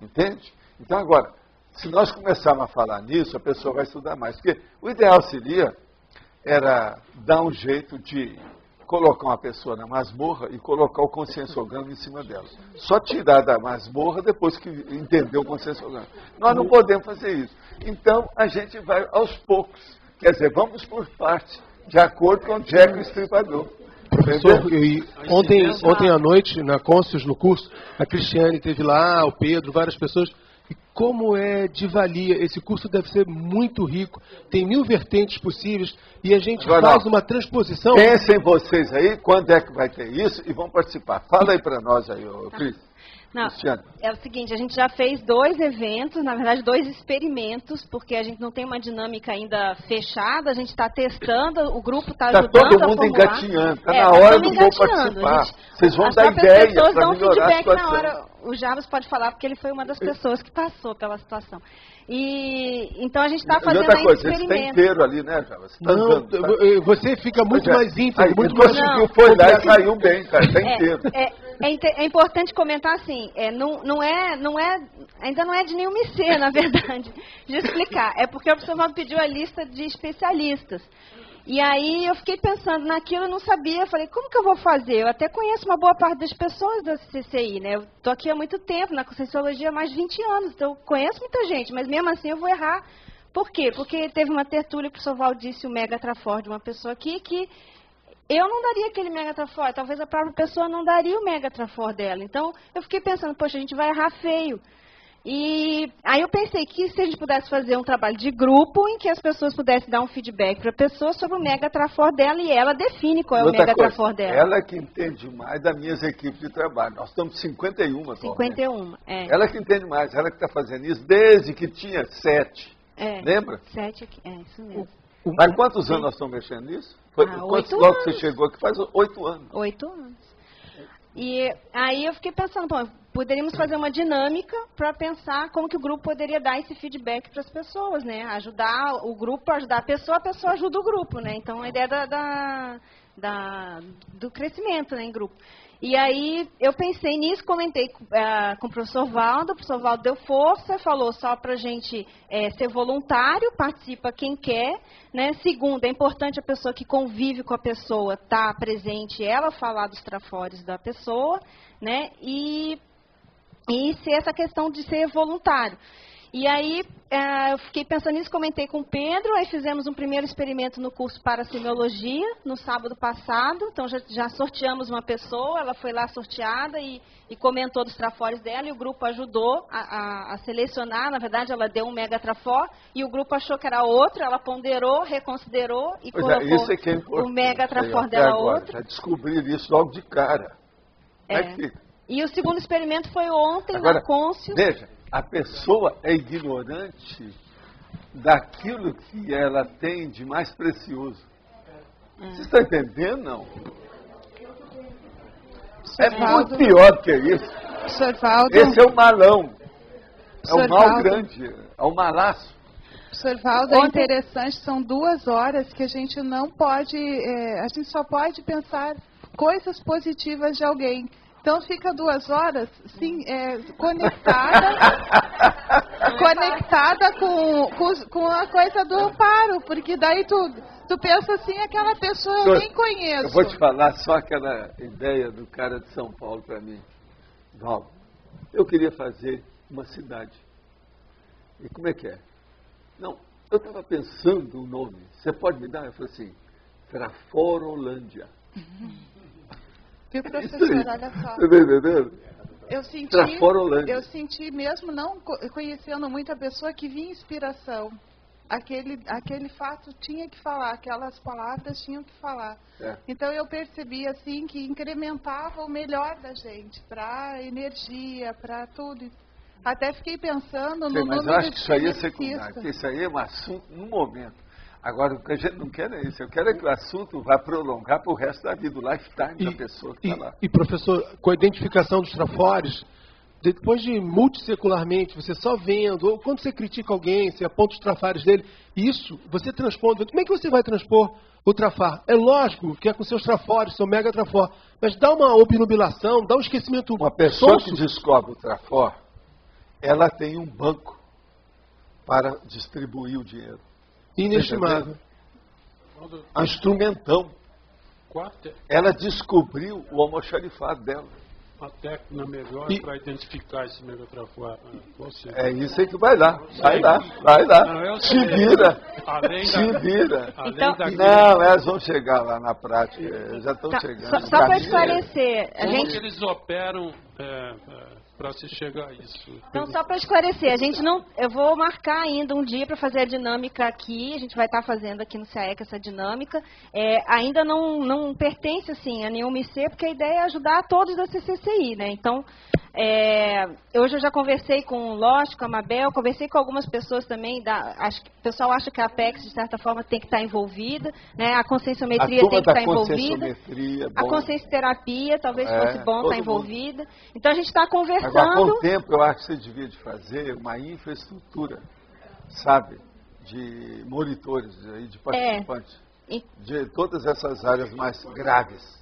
entende? Então agora, se nós começarmos a falar nisso, a pessoa vai estudar mais, porque o ideal seria, era dar um jeito de colocar uma pessoa na masmorra e colocar o conscienciograma em cima dela. Só tirar da masmorra depois que entendeu o conscienciograma. Nós não podemos fazer isso. Então, a gente vai aos poucos. Quer dizer, vamos por parte, de acordo com o Jack o Estripador. Professor, ontem à noite, na Côncios, no curso, a Cristiane teve lá, o Pedro, várias pessoas. E como é de valia, esse curso deve ser muito rico, tem 1000 vertentes possíveis, e a gente faz uma transposição... Pensem vocês aí, quando é que vai ter isso, e vão participar. Fala aí para nós aí, Cris. Não, é o seguinte, a gente já fez 2 eventos, na verdade 2 experimentos, porque a gente não tem uma dinâmica ainda fechada, a gente está testando, o grupo está ajudando a formular. Está todo mundo engatinhando, está na hora do povo participar. Vocês vão dar ideias para melhorar a situação. Na hora, o Javas pode falar, porque ele foi uma das pessoas que passou pela situação. E então a gente está fazendo outra coisa, experimento. Você está inteiro ali, né, Javas? Não, você fica muito mais íntegro, muito mais... Não, foi lá e saiu bem, cara, está inteiro. É importante comentar assim, ainda não é de nenhum IC, na verdade, de explicar. É porque o professor Valdo pediu a lista de especialistas. E aí eu fiquei pensando naquilo, eu não sabia, falei, como que eu vou fazer? Eu até conheço uma boa parte das pessoas da CCI, né? Eu estou aqui há muito tempo, na Conscienciologia há mais de 20 anos, então eu conheço muita gente, mas mesmo assim eu vou errar. Por quê? Porque teve uma tertúlia que o professor Valdo disse o Mega Trafford de uma pessoa aqui que eu não daria aquele Mega Trafford, talvez a própria pessoa não daria o Mega Trafford dela. Então eu fiquei pensando, poxa, a gente vai errar feio. E aí eu pensei que se a gente pudesse fazer um trabalho de grupo em que as pessoas pudessem dar um feedback para a pessoa sobre o Mega Trafford dela e ela define qual é o Mega Trafford dela. Ela é que entende mais das minhas equipes de trabalho. Nós estamos 51 atualmente. 51, é. Ela que entende mais, ela que está fazendo isso desde que tinha 7. Lembra? 7 aqui, isso mesmo. Mas quantos anos nós estamos mexendo nisso? Quantos logo que você chegou aqui? Faz 8 anos. 8 anos. E aí eu fiquei pensando, bom, poderíamos fazer uma dinâmica para pensar como que o grupo poderia dar esse feedback para as pessoas, né? Ajudar o grupo, ajudar a pessoa ajuda o grupo, né? Então a ideia do crescimento, né, em grupo. E aí eu pensei nisso, comentei com o professor Valdo deu força, falou só para a gente ser voluntário, participa quem quer, né? Segundo, é importante a pessoa que convive com a pessoa estar presente, ela falar dos trafores da pessoa, né? E ser essa questão de ser voluntário. E aí, eu fiquei pensando nisso, comentei com o Pedro, aí fizemos um primeiro experimento no curso para semiologia, no sábado passado, então já sorteamos uma pessoa, ela foi lá sorteada e comentou dos trafores dela, e o grupo ajudou a selecionar, na verdade ela deu um Mega Trafor, e o grupo achou que era outro, ela ponderou, reconsiderou e colocou isso é que é o Mega Trafor dela outro. Já descobriram isso logo de cara. E o segundo experimento foi ontem na Côncios. Veja, a pessoa é ignorante daquilo que ela tem de mais precioso. Você está entendendo, não? É muito pior do que isso. Esse é o malão. É um mal grande, é um malaço. Professor Valdo, é interessante, são 2 horas que a gente não pode, a gente só pode pensar coisas positivas de alguém. Então fica 2 horas, sim, conectada com a coisa do amparo, porque daí tu pensa assim, aquela pessoa eu nem conheço. Eu vou te falar só aquela ideia do cara de São Paulo para mim. Val, eu queria fazer uma cidade. E como é que é? Não, eu estava pensando o nome. Você pode me dar? Eu falei assim, Traforolândia. Viu, professor, olha só. Você está entendendo? Eu senti mesmo, não conhecendo muito a pessoa, que vinha inspiração. Aquele fato tinha que falar, aquelas palavras tinham que falar. Então eu percebi assim que incrementava o melhor da gente, para energia, para tudo. Até fiquei pensando no número de mas eu acho que isso aí é secundário, porque isso aí é um assunto no momento. Agora, o que a gente não quer é isso. Eu quero é que o assunto vá prolongar para o resto da vida, o lifetime da pessoa que está lá. E, professor, com a identificação dos trafores, depois de multissecularmente, você só vendo, ou quando você critica alguém, você aponta os trafares dele, isso você transpõe. Como é que você vai transpor o trafar? É lógico que é com seus trafores, seu mega trafor, mas dá uma obnubilação, dá um esquecimento. Uma pessoa que descobre o trafor, ela tem um banco para distribuir o dinheiro. Inestimável. Um instrumentão. Ela descobriu o almoxarifado dela. Uma técnica melhor para identificar esse megatrafor. É isso aí que vai lá. Vai lá. Te vira. Te vira. Não, elas vão chegar lá na prática. Já estão chegando. Só para esclarecer. Como que eles operam para se chegar a isso? Então, só para esclarecer, a gente não, eu vou marcar ainda um dia para fazer a dinâmica aqui, a gente vai estar fazendo aqui no SAEC essa dinâmica, ainda não pertence assim a nenhuma IC, porque a ideia é ajudar a todos da CCCI, né? Então, hoje eu já conversei com o Lógico, com a Mabel, conversei com algumas pessoas também, o pessoal acha que a Apex, de certa forma, tem que estar envolvida, né? A conscienciometria tem que estar envolvida, a consciencioterapia talvez fosse bom estar envolvida. Então, a gente está conversando. Agora, com o tempo, eu acho que você devia de fazer uma infraestrutura, sabe, de monitores, de participantes, de todas essas áreas mais graves.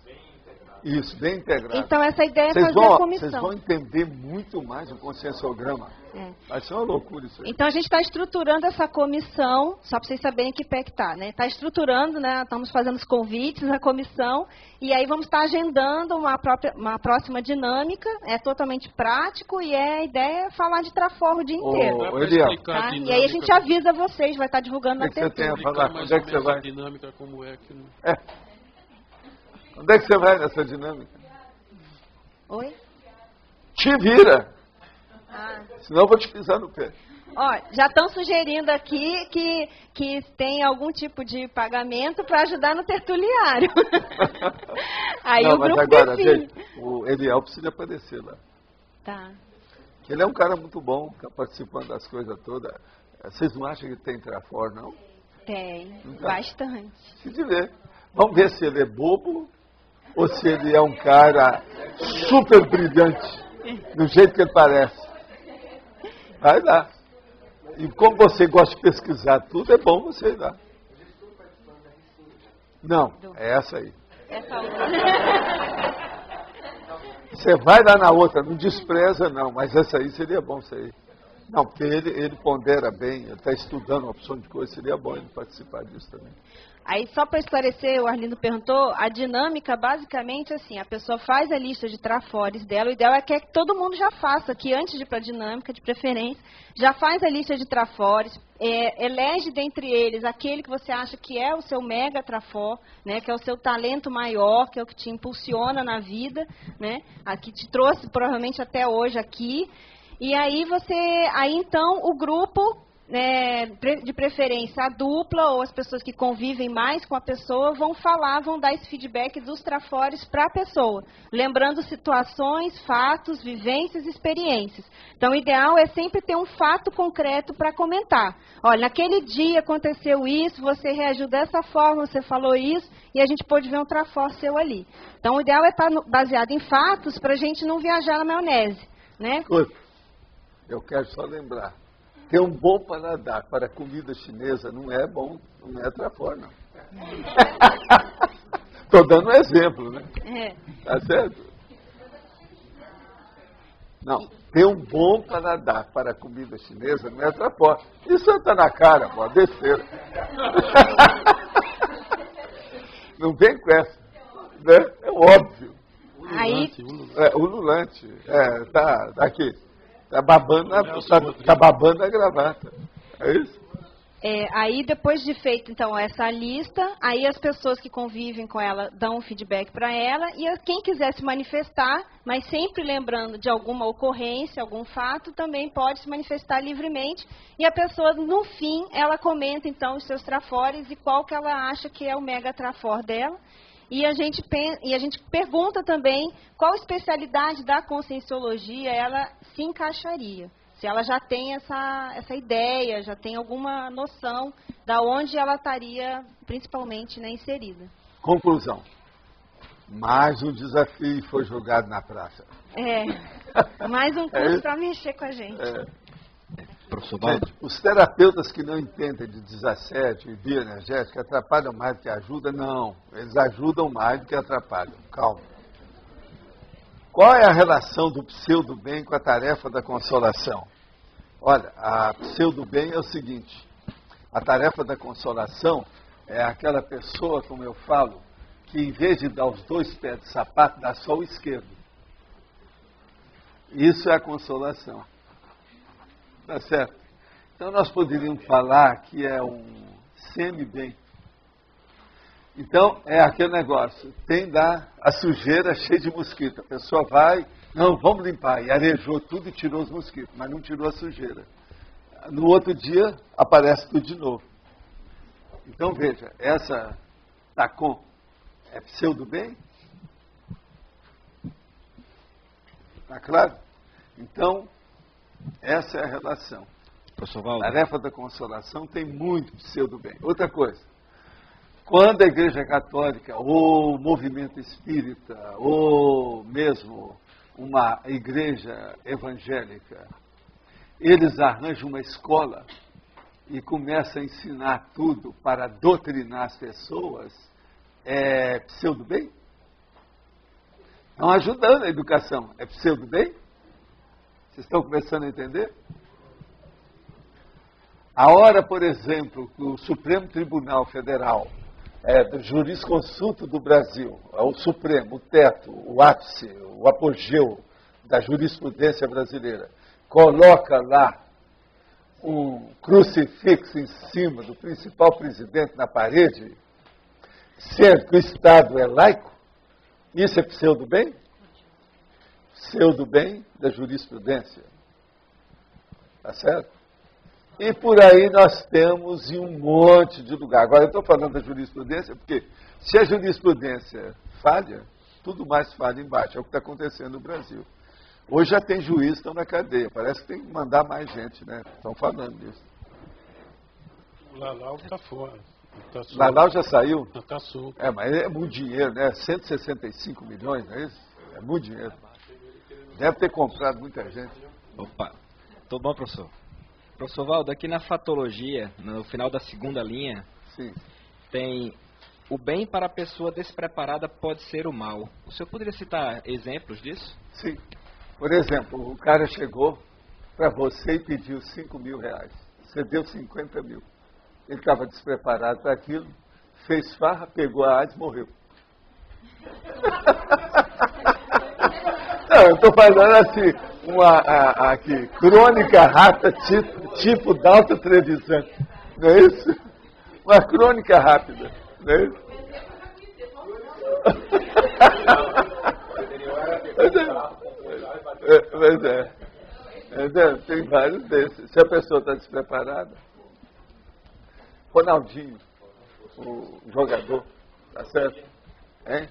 Isso, bem integrado. Então, essa ideia é fazer a comissão. Vocês vão entender muito mais o conscienciograma. Vai ser uma loucura isso aí. Então, a gente está estruturando essa comissão, só para vocês saberem que pé que está, né? Está estruturando, né? Estamos fazendo os convites à comissão, e aí vamos estar agendando uma próxima dinâmica, é totalmente prático, e a ideia é falar de trafor o dia inteiro. Tá? E aí a gente avisa vocês, vai estar divulgando na TV. O que você tem a falar? Onde é que você vai? Dinâmica como é que... Onde é que você vai nessa dinâmica? Oi? Te vira. Senão eu vou te pisar no pé. Ó, já estão sugerindo aqui que tem algum tipo de pagamento para ajudar no tertuliário. Aí não, o grupo mas agora, define. gente, o Eliel precisa aparecer lá. Tá. Ele é um cara muito bom, está participando das coisas todas. Vocês não acham que tem trafor, não? Tem, bastante. Se tiver. Vamos ver se ele é bobo ou se ele é um cara super brilhante, do jeito que ele parece. Vai lá. E como você gosta de pesquisar tudo, é bom você ir lá. Não, é essa aí. Essa outra. Você vai lá na outra, não despreza não, mas essa aí seria bom você ir. Não, porque ele pondera bem, ele está estudando uma opção de coisa, seria bom ele participar disso também. Aí, só para esclarecer, o Arlindo perguntou, a dinâmica basicamente assim, a pessoa faz a lista de trafores dela, o ideal é que todo mundo já faça, que antes de ir para a dinâmica, de preferência, já faz a lista de trafores, elege dentre eles aquele que você acha que é o seu mega trafor, né, que é o seu talento maior, que é o que te impulsiona na vida, né, que te trouxe provavelmente até hoje aqui, e aí então o grupo, de preferência a dupla ou as pessoas que convivem mais com a pessoa vão dar esse feedback dos trafores para a pessoa, lembrando situações, fatos, vivências, experiências. Então, o ideal é sempre ter um fato concreto para comentar. Olha, naquele dia aconteceu isso, você reagiu dessa forma, você falou isso, e a gente pôde ver um trafor seu ali. Então, o ideal é estar baseado em fatos para a gente não viajar na maionese, né? eu quero só lembrar, ter um bom paladar para comida chinesa não é bom, não é Trafor, não. Estou dando um exemplo, né? Tá certo? Não, ter um bom paladar para comida chinesa não é Trafor. Isso está na cara, pô, besteira. Não vem com essa, né? É óbvio. Ululante. Tá aqui. Tá babando a gravata. É isso? Aí depois de feito então essa lista, aí as pessoas que convivem com ela dão um feedback para ela e quem quiser se manifestar, mas sempre lembrando de alguma ocorrência, algum fato, também pode se manifestar livremente e a pessoa no fim ela comenta então os seus trafores e qual que ela acha que é o mega trafor dela. E a gente pergunta também qual especialidade da conscienciologia ela se encaixaria. Se ela já tem essa ideia, já tem alguma noção da onde ela estaria, principalmente, né, inserida. Conclusão. Mais um desafio foi jogado na praça. Mais um curso para mexer com a gente. Professor Valdo? Os terapeutas que não entendem de desassédio e bioenergética atrapalham mais do que ajudam? Não, eles ajudam mais do que atrapalham. Calma. Qual é a relação do pseudo-bem com a tarefa da consolação? Olha, a pseudo-bem é o seguinte, a tarefa da consolação é aquela pessoa, como eu falo, que em vez de dar os 2 pés de sapato, dá só o esquerdo. Isso é a consolação. Tá certo? Então nós poderíamos falar que é um semi-bem. Então, é aquele negócio, tem lá a sujeira cheia de mosquito. A pessoa vai, não, vamos limpar. E arejou tudo e tirou os mosquitos, mas não tirou a sujeira. No outro dia, aparece tudo de novo. Então, veja, essa TACOM é pseudo-bem? Está claro? Então, essa é a relação. Professor Valdo. A tarefa da consolação tem muito pseudo-bem. Outra coisa. Quando a Igreja Católica, ou o movimento espírita, ou mesmo uma igreja evangélica, eles arranjam uma escola e começam a ensinar tudo para doutrinar as pessoas, é pseudo-bem? Estão ajudando a educação, é pseudo-bem? Vocês estão começando a entender? A hora, por exemplo, que o Supremo Tribunal Federal, do jurisconsulto do Brasil, o Supremo, o teto, o ápice, o apogeu da jurisprudência brasileira, coloca lá um crucifixo em cima do principal presidente na parede, sendo que o Estado é laico, isso é pseudo-bem? Pseudo-bem da jurisprudência. Tá certo? E por aí nós temos em um monte de lugar. Agora, eu estou falando da jurisprudência porque se a jurisprudência falha, tudo mais falha embaixo. É o que está acontecendo no Brasil. Hoje já tem juiz que estão na cadeia. Parece que tem que mandar mais gente, né? Estão falando disso. O Lalau está fora. Tá Lalau já saiu? Está solto. Mas é muito dinheiro, né? 165 milhões, não é isso? É muito dinheiro. Deve ter comprado muita gente. Opa, tô bom, professor. Professor Valdo, aqui na fatologia, no final da segunda linha, sim, tem o bem para a pessoa despreparada pode ser o mal. O senhor poderia citar exemplos disso? Sim. Por exemplo, o cara chegou para você e pediu 5 mil reais. Você deu 50 mil. Ele estava despreparado para aquilo, fez farra, pegou a AIDS e morreu. Não, eu estou falando assim, aqui, crônica rápida, tipo Dalton Trevisan. Não é isso? Uma crônica rápida. Não é isso? Tem vários desses. Se a pessoa está despreparada. Ronaldinho, o jogador, tá certo? Hein?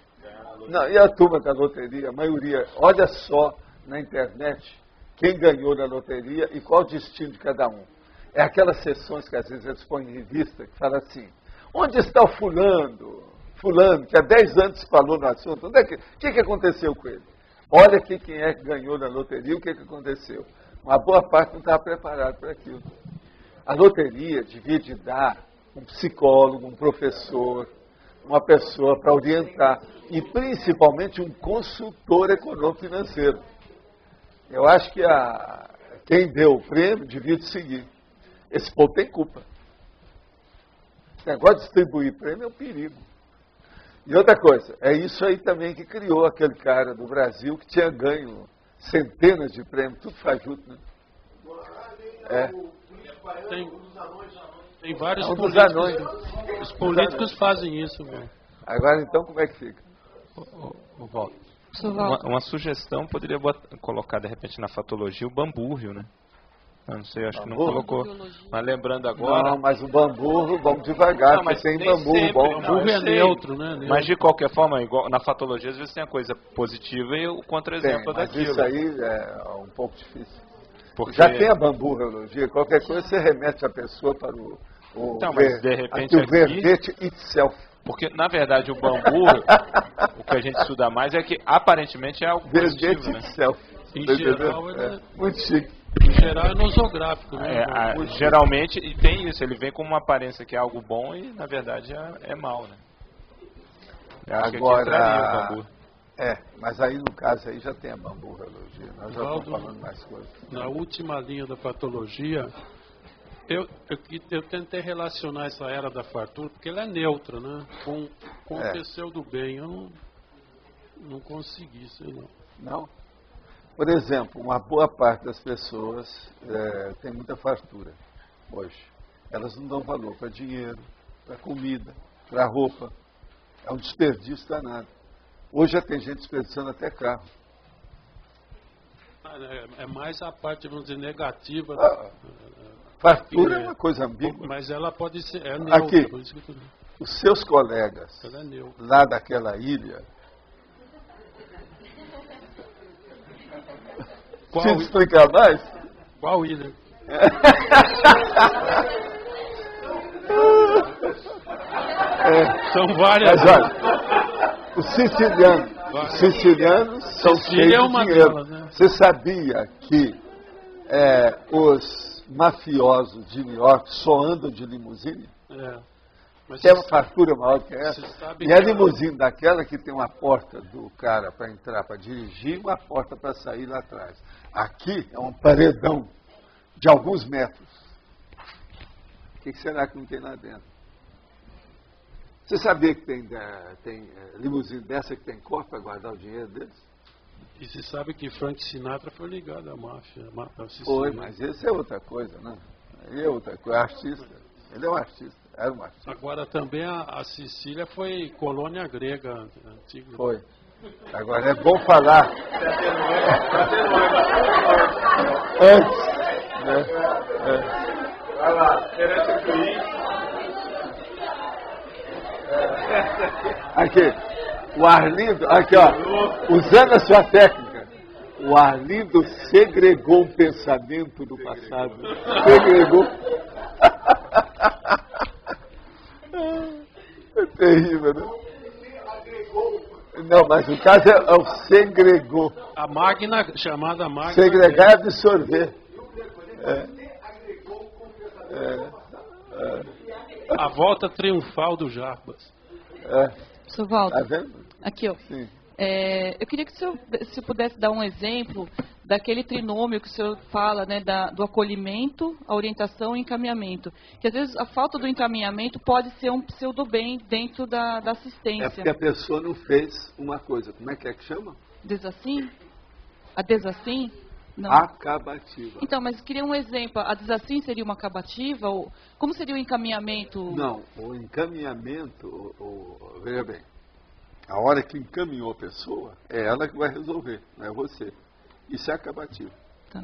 Não, e a turma da loteria, a maioria, olha só na internet quem ganhou na loteria e qual o destino de cada um. É aquelas sessões que às vezes eles põem em revista, que fala assim, onde está o fulano, que há 10 anos falou no assunto, o que aconteceu com ele? Olha aqui quem é que ganhou na loteria, o que aconteceu. Uma boa parte não estava preparada para aquilo. A loteria devia de dar um psicólogo, um professor, uma pessoa para orientar, e principalmente um consultor econômico-financeiro. Eu acho que quem deu o prêmio devia de seguir. Esse povo tem culpa. Esse negócio de distribuir prêmio é um perigo. E outra coisa, é isso aí também que criou aquele cara do Brasil que tinha ganho centenas de prêmios, tudo fajuto, né? Tem vários políticos. Os políticos fazem isso, meu. Agora então como é que fica? Uma sugestão poderia colocar de repente na fatologia o bamburro, né? Eu não sei, acho que não colocou. Mas lembrando agora. Não, mas o bamburro, vamos devagar, mas tem bamburro bom. Bamburro é neutro, né? Mas de qualquer forma, igual na fatologia, às vezes tem a coisa positiva e o contra-exemplo daquilo. Isso aí é um pouco difícil. Porque... Já tem a bamburologia, qualquer coisa você remete a pessoa para o então, mas de repente o verbete itself. Porque, na verdade, o bamburro, o que a gente estuda mais é que aparentemente é algo positivo, né? Itself. Em geral, muito chique. Em geral é nosográfico, né? Geralmente, e tem isso, ele vem com uma aparência que é algo bom e, na verdade, é mal, né? Eu acho agora, mas aí no caso aí já tem a bamburologia, nós já estamos falando mais coisas. Na última linha da patologia, eu tentei relacionar essa era da fartura, porque ela é neutra, né? Com o pseudo bem, eu não consegui, sei não. Não? Por exemplo, uma boa parte das pessoas tem muita fartura hoje. Elas não dão valor para dinheiro, para comida, para roupa. É um desperdício danado. Hoje já tem gente desperdiçando até carro. É mais a parte, vamos dizer, negativa. Fartura é uma coisa ambígua. Mas ela pode ser neutra. Aqui, os seus colegas lá daquela ilha... Deixa eu explicar mais? Qual ilha? São várias. Mas olha, os sicilianos são cheios de dinheiro. Delas, né? Você sabia que os mafiosos de New York só andam de limusine? Tem uma fartura maior que essa. E a limusine daquela que tem uma porta do cara para entrar, para dirigir, e uma porta para sair lá atrás. Aqui é um paredão de alguns metros. O que será que não tem lá dentro? Você sabia que tem limusine dessa que tem cofre para guardar o dinheiro deles? E você sabe que Frank Sinatra foi ligado à máfia. Foi, mas isso é outra coisa, né? Aí é outra coisa. Artista. Ele é um artista. Era um artista. Agora também a Sicília foi colônia grega antiga. Foi. Agora é bom falar. Antes. Né? Vai lá, aqui. O Arlindo, aqui ó, usando a sua técnica, o Arlindo segregou um pensamento do passado. Segregou. É terrível, né? Não, mas o caso é o segregou. A máquina, chamada máquina. Segregar é absorver. A volta triunfal do Jarbas. Sr. Walter, tá vendo? Aqui, ó. Eu queria que o senhor, se pudesse dar um exemplo daquele trinômio que o senhor fala, né, do acolhimento, a orientação e encaminhamento. Que às vezes a falta do encaminhamento pode ser um pseudo-bem dentro da assistência. É porque a pessoa não fez uma coisa. Como é que chama? Desassim? A desassim? Não. Acabativa. Então, mas eu queria um exemplo. A desassim seria uma acabativa? Ou como seria o encaminhamento? Não, o encaminhamento, veja bem, a hora que encaminhou a pessoa, é ela que vai resolver, não é você. Isso é acabativo. Tá.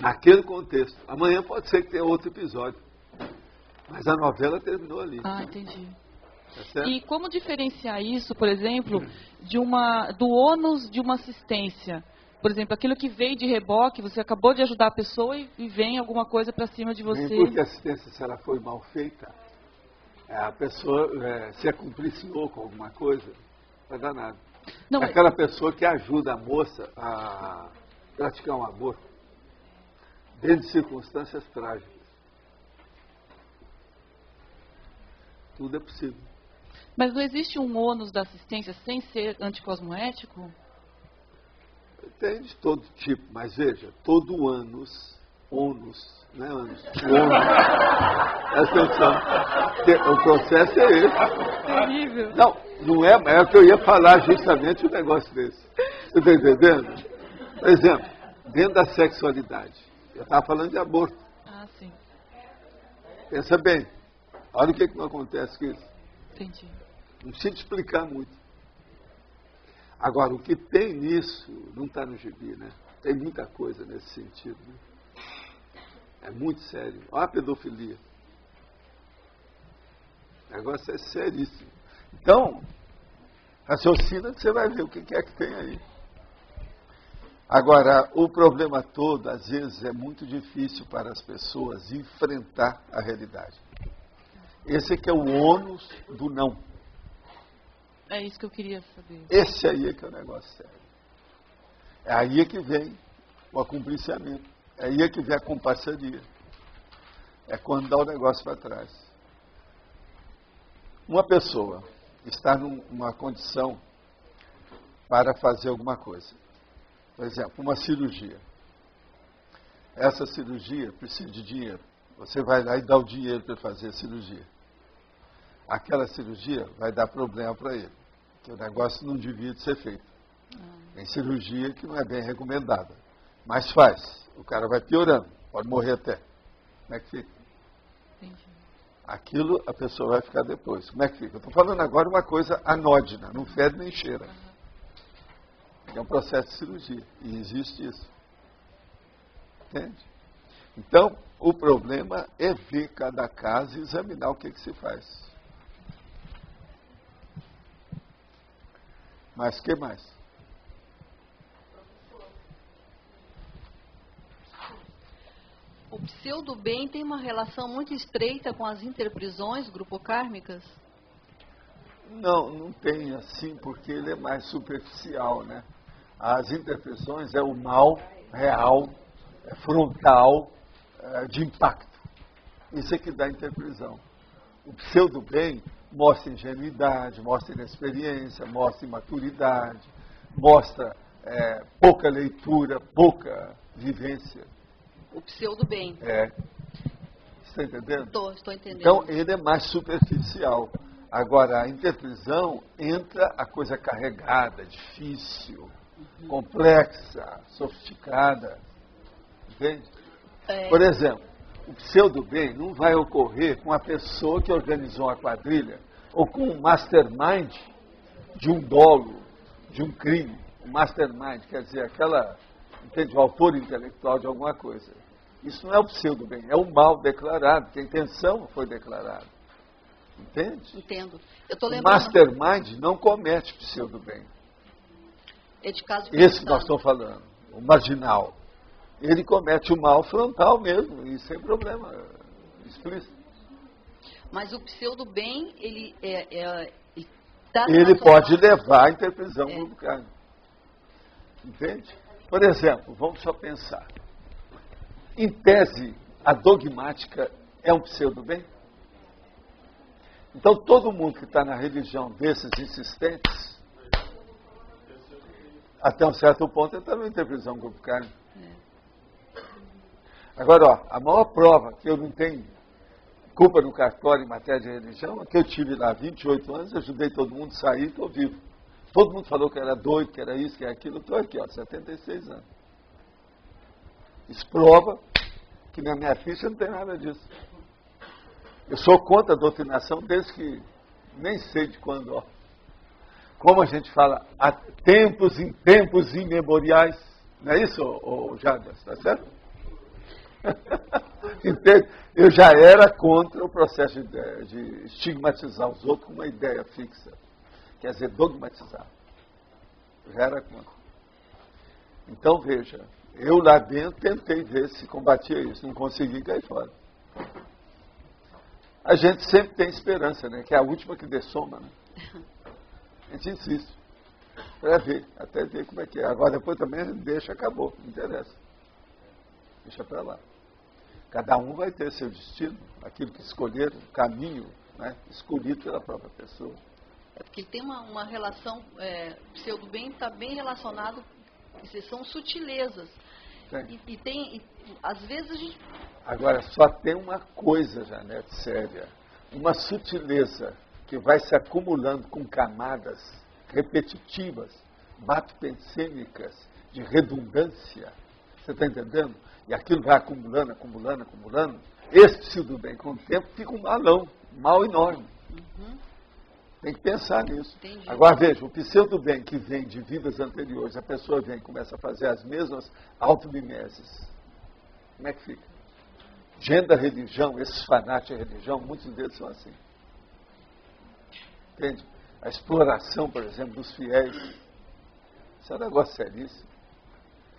Naquele contexto. Amanhã pode ser que tenha outro episódio. Mas a novela terminou ali. Ah, entendi. Tá certo? E como diferenciar isso, por exemplo, do ônus de uma assistência? Por exemplo, aquilo que veio de reboque, você acabou de ajudar a pessoa e vem alguma coisa para cima de você. Nem porque a assistência, se ela foi mal feita, a pessoa se acumpliciou com alguma coisa, não vai dar nada. Não, aquela pessoa que ajuda a moça praticar um aborto dentro de circunstâncias trágicas. Tudo é possível. Mas não existe um ônus da assistência sem ser anticosmoético? Tem de todo tipo, mas veja, todo ônus, não é ônus, presta atenção, o processo é esse. Terrível. Não é que eu ia falar justamente um negócio desse. Você está entendendo? Por exemplo, dentro da sexualidade, eu estava falando de aborto. Ah, sim. Pensa bem, olha o que não acontece com isso. Entendi. Não precisa te explicar muito. Agora, o que tem nisso não está no gibi, né? Tem muita coisa nesse sentido, né? É muito sério. Olha a pedofilia. O negócio é seríssimo. Então, raciocina que você vai ver o que é que tem aí. Agora, o problema todo, às vezes, é muito difícil para as pessoas enfrentar a realidade. Esse aqui é o ônus do não. É isso que eu queria saber. Esse aí é que é o negócio sério. É aí é que vem o acompliciamento. É aí é que vem a comparceria. É quando dá o negócio para trás. Uma pessoa está numa condição para fazer alguma coisa. Por exemplo, uma cirurgia. Essa cirurgia precisa de dinheiro. Você vai lá e dá o dinheiro para fazer a cirurgia. Aquela cirurgia vai dar problema para ele, que o negócio não devia de ser feito. Tem cirurgia que não é bem recomendada, mas faz. O cara vai piorando, pode morrer até. Como é que fica? Entendi. Aquilo a pessoa vai ficar depois. Como é que fica? Eu estou falando agora uma coisa anódina, não fede nem cheira. É um processo de cirurgia, e existe isso. Entende? Então, o problema é ver cada caso e examinar o que se faz. Mas o que mais? O pseudo-bem tem uma relação muito estreita com as interprisões grupocármicas? Não tem assim, porque ele é mais superficial, né? As interprisões é o mal real, é frontal, de impacto. Isso é que dá interprisão. O pseudo-bem mostra ingenuidade, mostra inexperiência, mostra imaturidade, mostra pouca leitura, pouca vivência. O pseudo-bem. Está entendendo? Estou entendendo. Então, ele é mais superficial. Agora, a interprisão entra a coisa carregada, difícil, complexa, sofisticada. Entende? Por exemplo, o pseudo-bem não vai ocorrer com a pessoa que organizou uma quadrilha ou com um mastermind de um dolo, de um crime. O mastermind, quer dizer, entende, o autor intelectual de alguma coisa. Isso não é o pseudo-bem, é o mal declarado, que a intenção foi declarada. Entende? Entendo. O mastermind não comete pseudo-bem. É de caso esse que nós estamos falando, o marginal. Ele comete o mal frontal mesmo, e sem problema explícito. Mas o pseudo-bem, ele pode levar à interprisão grupocármica. Entende? Por exemplo, vamos só pensar. Em tese, a dogmática é um pseudo-bem? Então, todo mundo que está na religião desses insistentes, até um certo ponto, está numa interprisão grupocármica. Agora, a maior prova que eu não tenho culpa no cartório em matéria de religião é que eu tive lá 28 anos, ajudei todo mundo a sair e estou vivo. Todo mundo falou que era doido, que era isso, que era aquilo, eu estou aqui, 76 anos. Isso prova que na minha ficha não tem nada disso. Eu sou contra a doutrinação desde que nem sei de quando, ó. Como a gente fala, há tempos imemoriais. Não é isso, Jadas? Está certo? Eu já era contra o processo de estigmatizar os outros com uma ideia fixa. Quer dizer, dogmatizar. Eu já era contra. Então, veja, eu lá dentro tentei ver se combatia isso. Não consegui cair fora. A gente sempre tem esperança, né? Que é a última que dê soma, né? A gente insiste. para ver, até ver como é que é. Agora depois também deixa, acabou, não interessa. Deixa para lá. Cada um vai ter seu destino, aquilo que escolher, o caminho, né, escolhido pela própria pessoa. É porque tem uma relação, pseudo-bem está bem relacionado, são sutilezas. E tem, às vezes a gente... Agora, só tem uma coisa, Janete, séria. Uma sutileza que vai se acumulando com camadas repetitivas, batopensêmicas, de redundância. Você está entendendo? E aquilo vai acumulando, acumulando, acumulando. Esse pseudo-bem, com o tempo, fica um malão, um mal enorme. Tem que pensar nisso. Entendi. Agora veja, o pseudo-bem que vem de vidas anteriores, a pessoa vem e começa a fazer as mesmas automimeses. Como é que fica? Gente da religião, esses fanáticos da religião, muitos deles são assim. Entende? A exploração, por exemplo, dos fiéis. Isso é um negócio seríssimo.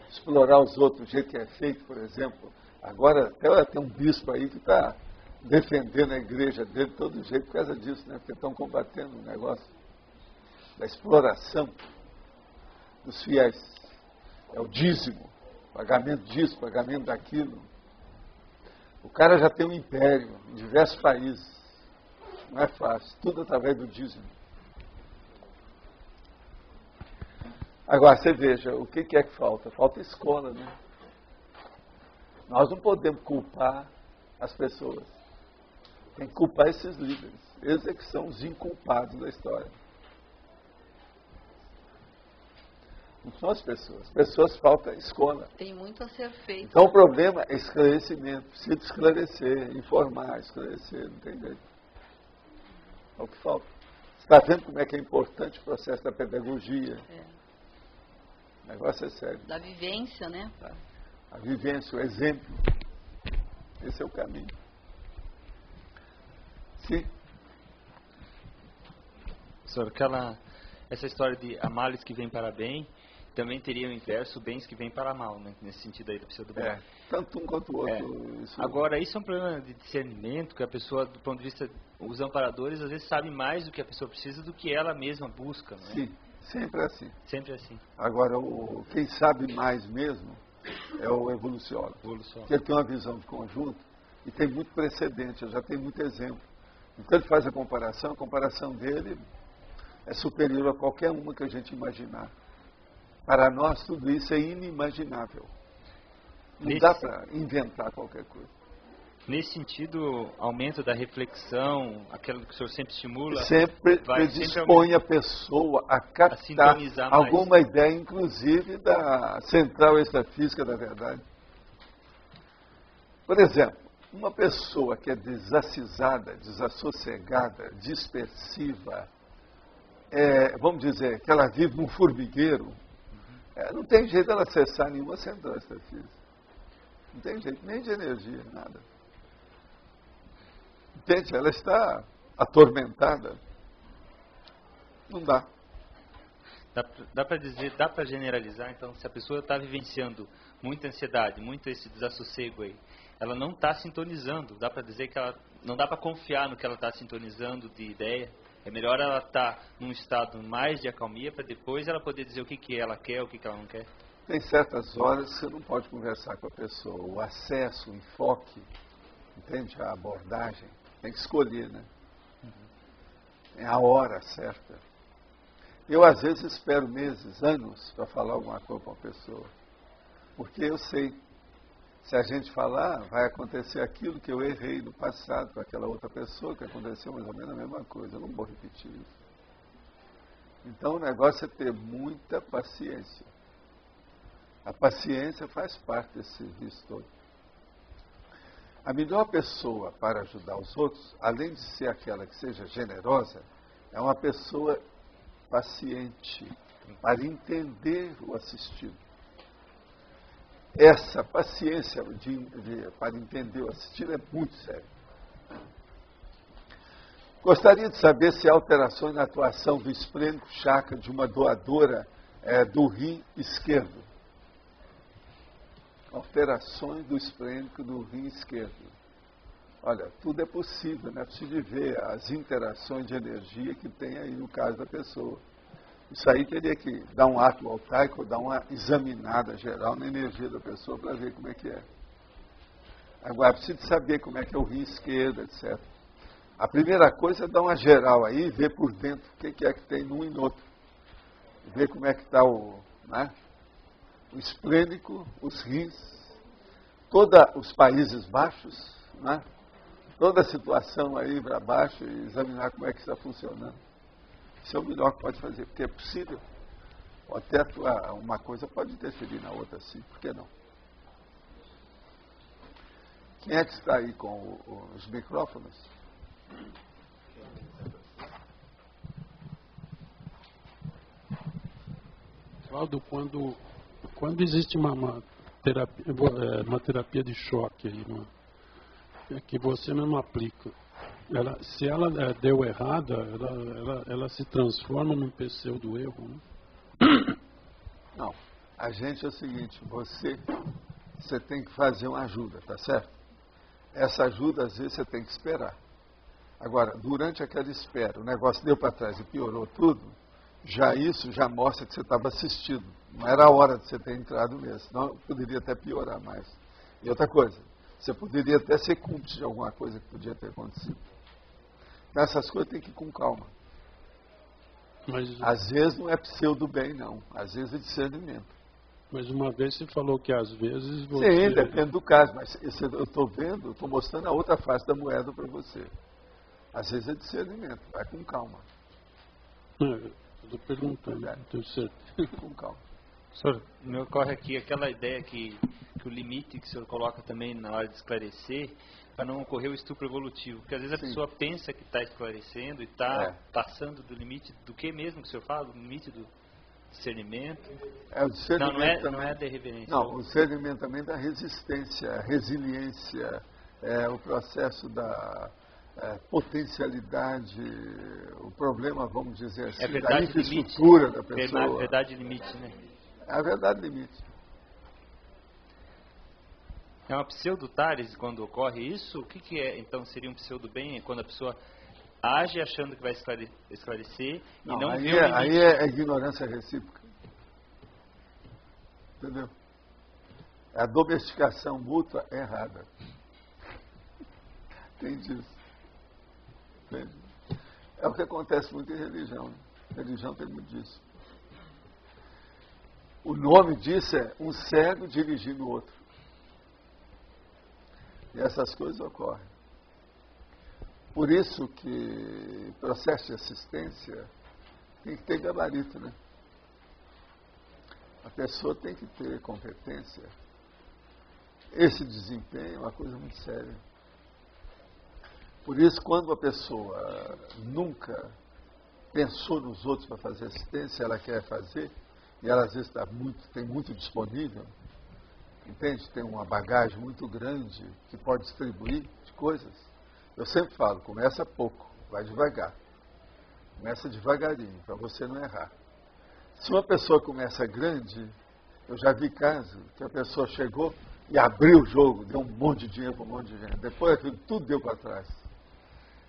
Explorar os outros do jeito que é feito, por exemplo. Agora até tem um bispo aí que está defendendo a igreja dele de todo jeito por causa disso, né? Porque estão combatendo o negócio da exploração dos fiéis. É o dízimo, pagamento disso, pagamento daquilo. O cara já tem um império em diversos países. Não é fácil, tudo através do dízimo. Agora, você veja, o que é que falta? Falta escola, né? Nós não podemos culpar as pessoas. Tem que culpar esses líderes. Eles é que são os inculpados da história. Não são as pessoas. As pessoas falta escola. Tem muito a ser feito. Então o problema é esclarecimento. Precisa esclarecer, informar, esclarecer, não tem jeito. É o que falta. Você está vendo como é que é importante o processo da pedagogia? O negócio é sério. Da vivência, né? A vivência, o exemplo. Esse é o caminho. Sim. Senhor, essa história de males que vêm para bem, também teria o inverso, bens que vêm para mal, né? Nesse sentido aí da pseudo-bem. Tanto um quanto o outro. Isso... Agora, isso é um problema de discernimento, que a pessoa, do ponto de vista, os amparadores, às vezes sabem mais do que a pessoa precisa do que ela mesma busca, não é? Sim, sempre assim. Sempre assim. Agora, quem sabe mais mesmo é o evoluciólogo. Porque ele tem uma visão de conjunto e tem muito precedente, já tem muito exemplo. Então ele faz a comparação dele é superior a qualquer uma que a gente imaginar. Para nós tudo isso é inimaginável. Não dá para inventar qualquer coisa. Nesse sentido, aumento da reflexão, aquilo que o senhor sempre estimula... Sempre predispõe a pessoa a captar alguma ideia, inclusive da central extrafísica da verdade. Por exemplo, uma pessoa que é desacisada, desassossegada, dispersiva, vamos dizer, que ela vive num formigueiro, não tem jeito ela acessar nenhuma central extrafísica. Não tem jeito, nem de energia, nada. Entende? Ela está atormentada. Não dá. Dá para dizer, dá para generalizar, então, se a pessoa está vivenciando muita ansiedade, muito esse desassossego aí, ela não está sintonizando. Dá para dizer que ela não dá para confiar no que ela está sintonizando de ideia. É melhor ela estar num estado mais de acalmia para depois ela poder dizer o que ela quer, o que ela não quer. Tem certas horas que você não pode conversar com a pessoa. O acesso, o enfoque, entende? A abordagem. Tem que escolher, né? É a hora certa. Eu, às vezes, espero meses, anos, para falar alguma coisa com a pessoa. Porque eu sei, se a gente falar, vai acontecer aquilo que eu errei no passado com aquela outra pessoa, que aconteceu mais ou menos a mesma coisa. Eu não vou repetir isso. Então, o negócio é ter muita paciência. A paciência faz parte desse serviço todo. A melhor pessoa para ajudar os outros, além de ser aquela que seja generosa, é uma pessoa paciente, para entender o assistido. Essa paciência para entender o assistido é muito séria. Gostaria de saber se há alterações na atuação do esplênico chakra de uma doadora do rim esquerdo. Alterações do esplênico do rim esquerdo. Olha, tudo é possível, né? É possível ver as interações de energia que tem aí no caso da pessoa. Isso aí teria que dar um ato voltaico, dar uma examinada geral na energia da pessoa para ver como é que é. Agora, precisa saber como é que é o rim esquerdo, etc. A primeira coisa é dar uma geral aí e ver por dentro o que é que tem num e no outro. Ver como é que está o esplênico, os rins, todos os Países Baixos, né? Toda a situação aí para baixo e examinar como é que está funcionando. Isso é o melhor que pode fazer, porque é possível. Até uma coisa pode interferir na outra, sim, por que não? Quem é que está aí com os micrófonos? Valdo, quando existe uma terapia de choque aí, que você mesmo aplica, se ela deu errada, ela se transforma num pseudo erro, né? Não. A gente é o seguinte, você tem que fazer uma ajuda, tá certo? Essa ajuda, às vezes, você tem que esperar. Agora, durante aquela espera, o negócio deu para trás e piorou tudo, isso já mostra que você estava assistido. Não era a hora de você ter entrado mesmo, senão poderia até piorar mais. E outra coisa, você poderia até ser cúmplice de alguma coisa que podia ter acontecido. Então, essas coisas tem que ir com calma. Às vezes não é pseudo bem, não. Às vezes é discernimento. Mas uma vez você falou que às vezes você... Sim, depende do caso, mas eu estou vendo, estou mostrando a outra face da moeda para você. Às vezes é discernimento, vai com calma. Estou perguntando, não tenho certeza. Com calma. Senhor, me ocorre aqui aquela ideia que o limite que o senhor coloca também na hora de esclarecer, para não ocorrer o estupro evolutivo. Porque às vezes a pessoa pensa que está esclarecendo e está passando do limite do que mesmo que o senhor fala? Do limite do discernimento? O discernimento não é da reverência. Não, o discernimento também da resistência, resiliência, o processo da potencialidade, o problema, vamos dizer assim, da infraestrutura da pessoa. É a verdade limite, né? É a verdade limite. É uma pseudo-tares quando ocorre isso? O que é, então, seria um pseudo-bem? É quando a pessoa age achando que vai esclarecer e não vê o limite. Aí é ignorância recíproca. Entendeu? É a domesticação mútua errada. Entende isso? Entende? É o que acontece muito em religião. Né? Religião tem muito disso. O nome disso é um cego dirigindo o outro. E essas coisas ocorrem. Por isso que processo de assistência tem que ter gabarito, né? A pessoa tem que ter competência. Esse desempenho é uma coisa muito séria. Por isso, quando a pessoa nunca pensou nos outros para fazer assistência, ela quer fazer, e ela às vezes tem muito disponível, entende? Tem uma bagagem muito grande que pode distribuir de coisas. Eu sempre falo, começa pouco, vai devagar. Começa devagarinho, para você não errar. Se uma pessoa começa grande, eu já vi casos que a pessoa chegou e abriu o jogo, deu um monte de dinheiro para um monte de gente. Depois aquilo tudo deu para trás.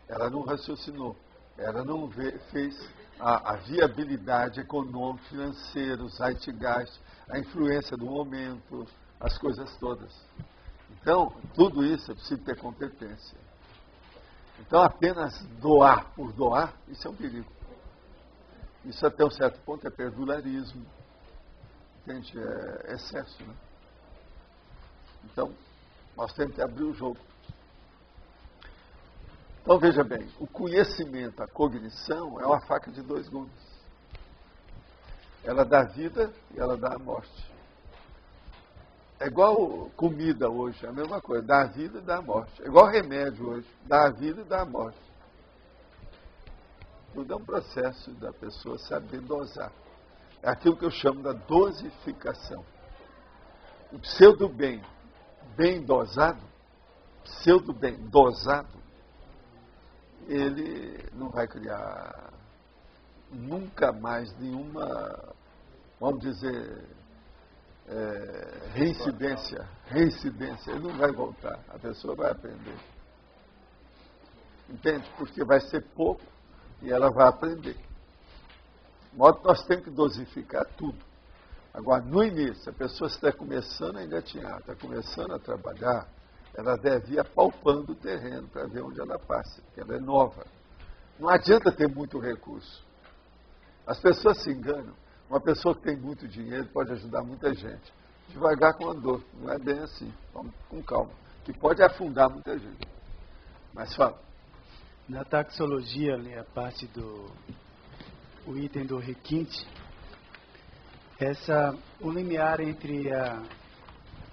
Ela não raciocinou, ela não fez a viabilidade econômica, financeira, o zeitgeist, a influência do momento, as coisas todas. Então, tudo isso é preciso ter competência. Então, apenas doar por doar, isso é um perigo. Isso até um certo ponto é perdularismo. Entende? É excesso, né? Então, nós temos que abrir o jogo. Então, veja bem, o conhecimento, a cognição, é uma faca de dois gumes. Ela dá vida e ela dá a morte. É igual comida hoje, é a mesma coisa, dá a vida e dá a morte. É igual remédio hoje, dá a vida e dá a morte. Tudo é um processo da pessoa saber dosar. É aquilo que eu chamo da dosificação. O pseudo-bem, bem dosado, pseudo-bem dosado, ele não vai criar nunca mais nenhuma, vamos dizer, reincidência. Ele não vai voltar, a pessoa vai aprender. Entende? Porque vai ser pouco e ela vai aprender. De modo que nós temos que dosificar tudo. Agora, no início, a pessoa está começando a engatinhar, está começando a trabalhar, ela deve ir apalpando o terreno para ver onde ela passa, porque ela é nova. Não adianta ter muito recurso. As pessoas se enganam. Uma pessoa que tem muito dinheiro pode ajudar muita gente. Devagar com andor, não é bem assim. Vamos com calma. Que pode afundar muita gente. Mas fala. Na taxologia, a parte o item do requinte, o limiar entre a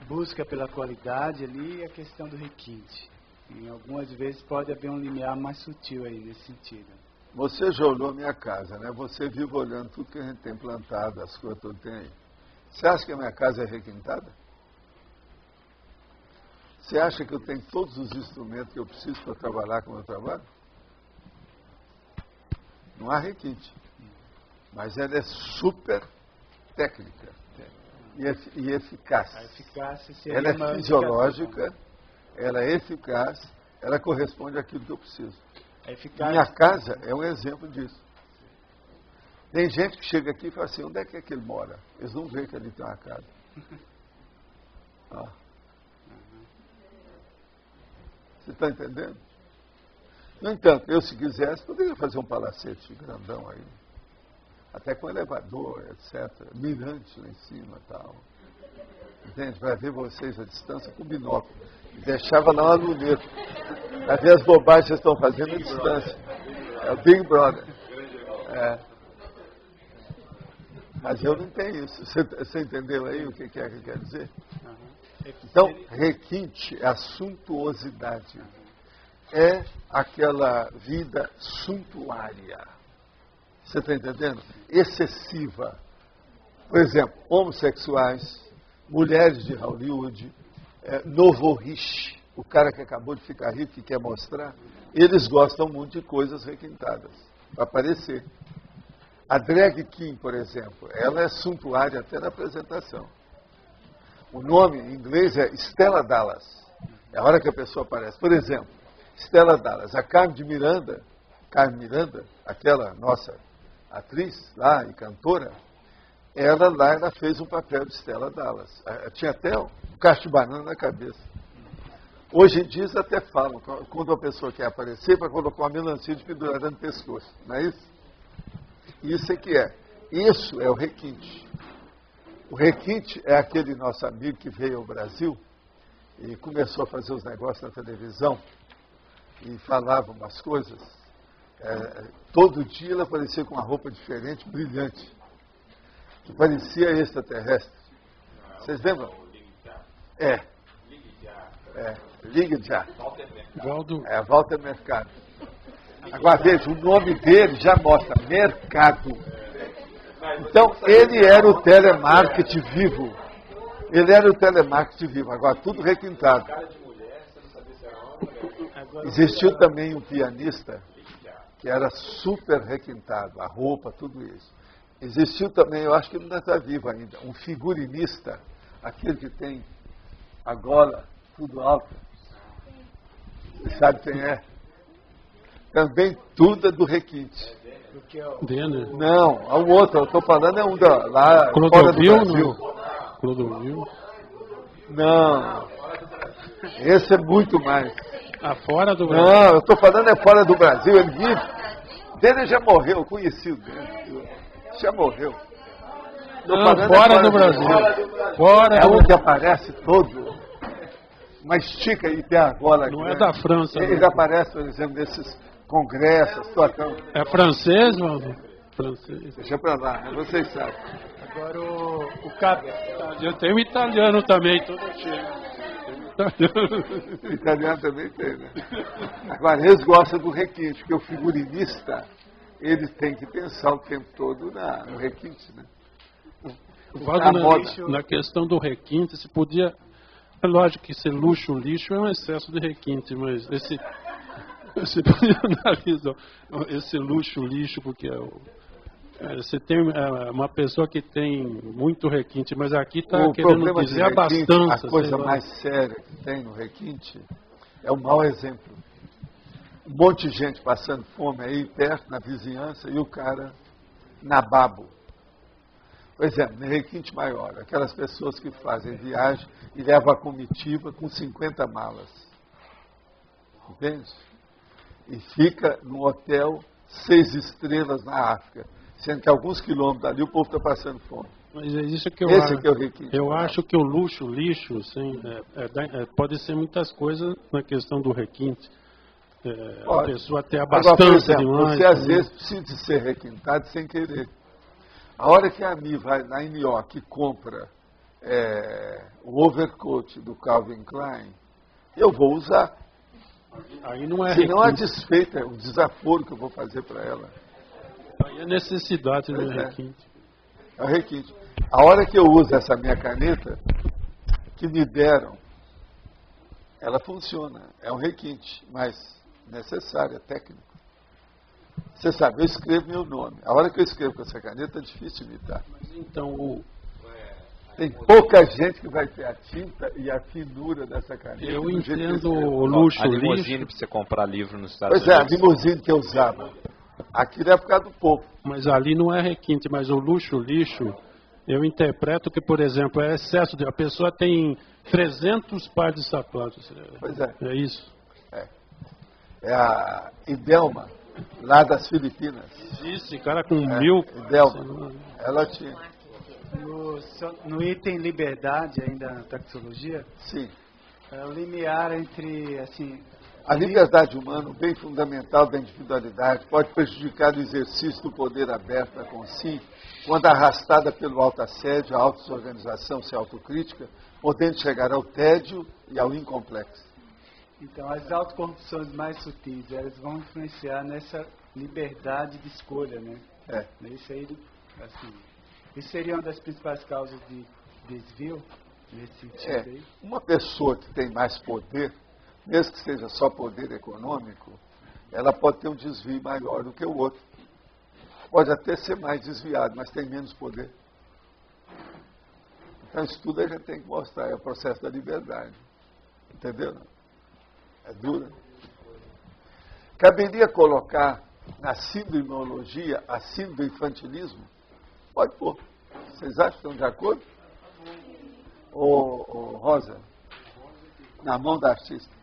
busca pela qualidade ali e a questão do requinte. E algumas vezes pode haver um limiar mais sutil aí nesse sentido. Você já olhou a minha casa, né? Você vive olhando tudo que a gente tem plantado, as coisas que eu tenho aí. Você acha que a minha casa é requintada? Você acha que eu tenho todos os instrumentos que eu preciso para trabalhar como eu trabalho? Não há requinte. Mas ela é super técnica e eficaz. A eficácia seria ela é fisiológica, ela é eficaz, ela corresponde àquilo que eu preciso. Minha casa é um exemplo disso. Tem gente que chega aqui e fala assim, onde é que ele mora? Eles não veem que ali tem uma casa. Você está entendendo? No entanto, eu se quisesse, poderia fazer um palacete grandão aí. Até com elevador, etc. Mirante lá em cima e tal. Entende? Para ver vocês à distância com binóculo. E deixava lá uma luneta. Para ver as bobagens que vocês estão fazendo à distância. É o Big Brother. Mas eu não tenho isso. Você entendeu aí o que é que quer dizer? Então, requinte é a suntuosidade. É aquela vida suntuária. Você está entendendo? Excessiva. Por exemplo, homossexuais, mulheres de Hollywood, novo rich, o cara que acabou de ficar rico e quer mostrar, eles gostam muito de coisas requintadas, para aparecer. A drag king, por exemplo, ela é suntuária até na apresentação. O nome em inglês é Stella Dallas. É a hora que a pessoa aparece. Por exemplo, Stella Dallas, a Carmen Miranda, aquela nossa atriz lá e cantora, ela fez um papel de Stella Dallas. Tinha até um cacho de banana na cabeça. Hoje em dia eles até falam, quando a pessoa quer aparecer, para colocar uma melancia de pendurada no pescoço. Não é isso? Isso é que é. Isso é o requinte. O requinte é aquele nosso amigo que veio ao Brasil e começou a fazer os negócios na televisão e falava umas coisas. Todo dia ela aparecia com uma roupa diferente, brilhante, que parecia extraterrestre. Vocês lembram? Ligue já. Walter Mercado. Agora veja, o nome dele já mostra Mercado. Então, ele era o telemarketing vivo. Agora, tudo requintado. Existiu também um pianista que era super requintado, a roupa, tudo isso. Existiu também, eu acho que ele não está vivo ainda, um figurinista, aquele que tem a gola tudo alto. Você sabe quem é? Também tudo é do requinte. Não, o outro, eu estou falando é um lá fora do Brasil. Clodovil? Não, esse é muito mais. Fora do Brasil? Não, eu estou falando é fora do Brasil, ele vive. Dele já morreu, conheci o dele. Já morreu. Fora do Brasil. É um que aparece todo. Uma estica e tem a gola aqui. Não é da França. Ele aparece, por exemplo, nesses congressos. É francês, mano? Francês. Deixa pra lá, né? Vocês sabem. Agora o eu tenho um italiano também, todo cheio. O italiano também tem, né? Agora, eles gostam do requinte, porque o figurinista, ele tem que pensar o tempo todo no requinte, né? Na questão do requinte, se podia... É lógico que esse luxo, lixo é um excesso de requinte, mas você podia analisar esse luxo, lixo, porque você tem uma pessoa que tem muito requinte, mas aqui está querendo dizer abastança. A coisa mais séria que tem no requinte é o mau exemplo. Um monte de gente passando fome aí perto, na vizinhança, e o cara nababo. Por exemplo, no requinte maior, aquelas pessoas que fazem viagem e levam a comitiva com 50 malas. Entende? E fica num hotel 6 estrelas na África, sendo que alguns quilômetros dali o povo está passando fome. Mas é isso que Esse que é o requinte. Eu acho que o luxo, o lixo, assim, pode ser muitas coisas na questão do requinte. A pessoa ter abastança. Agora, por exemplo, demais. você às vezes precisa ser requintado sem querer. A hora que a Mi vai na New e compra o overcoat do Calvin Klein, eu vou usar. Aí não é senão a desfeita, o desaforo que eu vou fazer para ela. Aí é necessidade do requinte. É o requinte. A hora que eu uso essa minha caneta, que me deram, ela funciona. É um requinte, mas necessário, é técnico. Você sabe, eu escrevo meu nome. A hora que eu escrevo com essa caneta é difícil imitar. Mas então, tem pouca gente que vai ter a tinta e a finura dessa caneta. Eu entendo o luxo, a limusine para você comprar livro nos Estados Unidos. Pois é, a limusine que eu usava. Aquilo é por causa do povo. Mas ali não é requinte, mas o luxo, lixo, eu interpreto que, por exemplo, é excesso de... A pessoa tem 300 pares de sapatos. Pois é. É isso. É a Idelma, lá das Filipinas. Esse cara com 1000... Idelma. Ela tinha. No item liberdade, ainda na taxologia, sim, é o limiar entre, assim... A liberdade humana, o bem fundamental da individualidade, pode prejudicar o exercício do poder aberto da consciência, quando arrastada pelo autoassédio, a autodesorganização sem autocrítica, podendo chegar ao tédio e ao incomplexo. Então, as autocorrupções mais sutis, elas vão influenciar nessa liberdade de escolha, né? Isso aí, assim, isso seria uma das principais causas de desvio, nesse sentido aí? Uma pessoa que tem mais poder, mesmo que seja só poder econômico, ela pode ter um desvio maior do que o outro. Pode até ser mais desviado, mas tem menos poder. Então, isso tudo a gente tem que mostrar, é o processo da liberdade. Entendeu? É duro. Caberia colocar na síndromologia a síndrome do infantilismo? Pode pôr. Vocês acham que estão de acordo? Ô, Rosa, na mão da artista.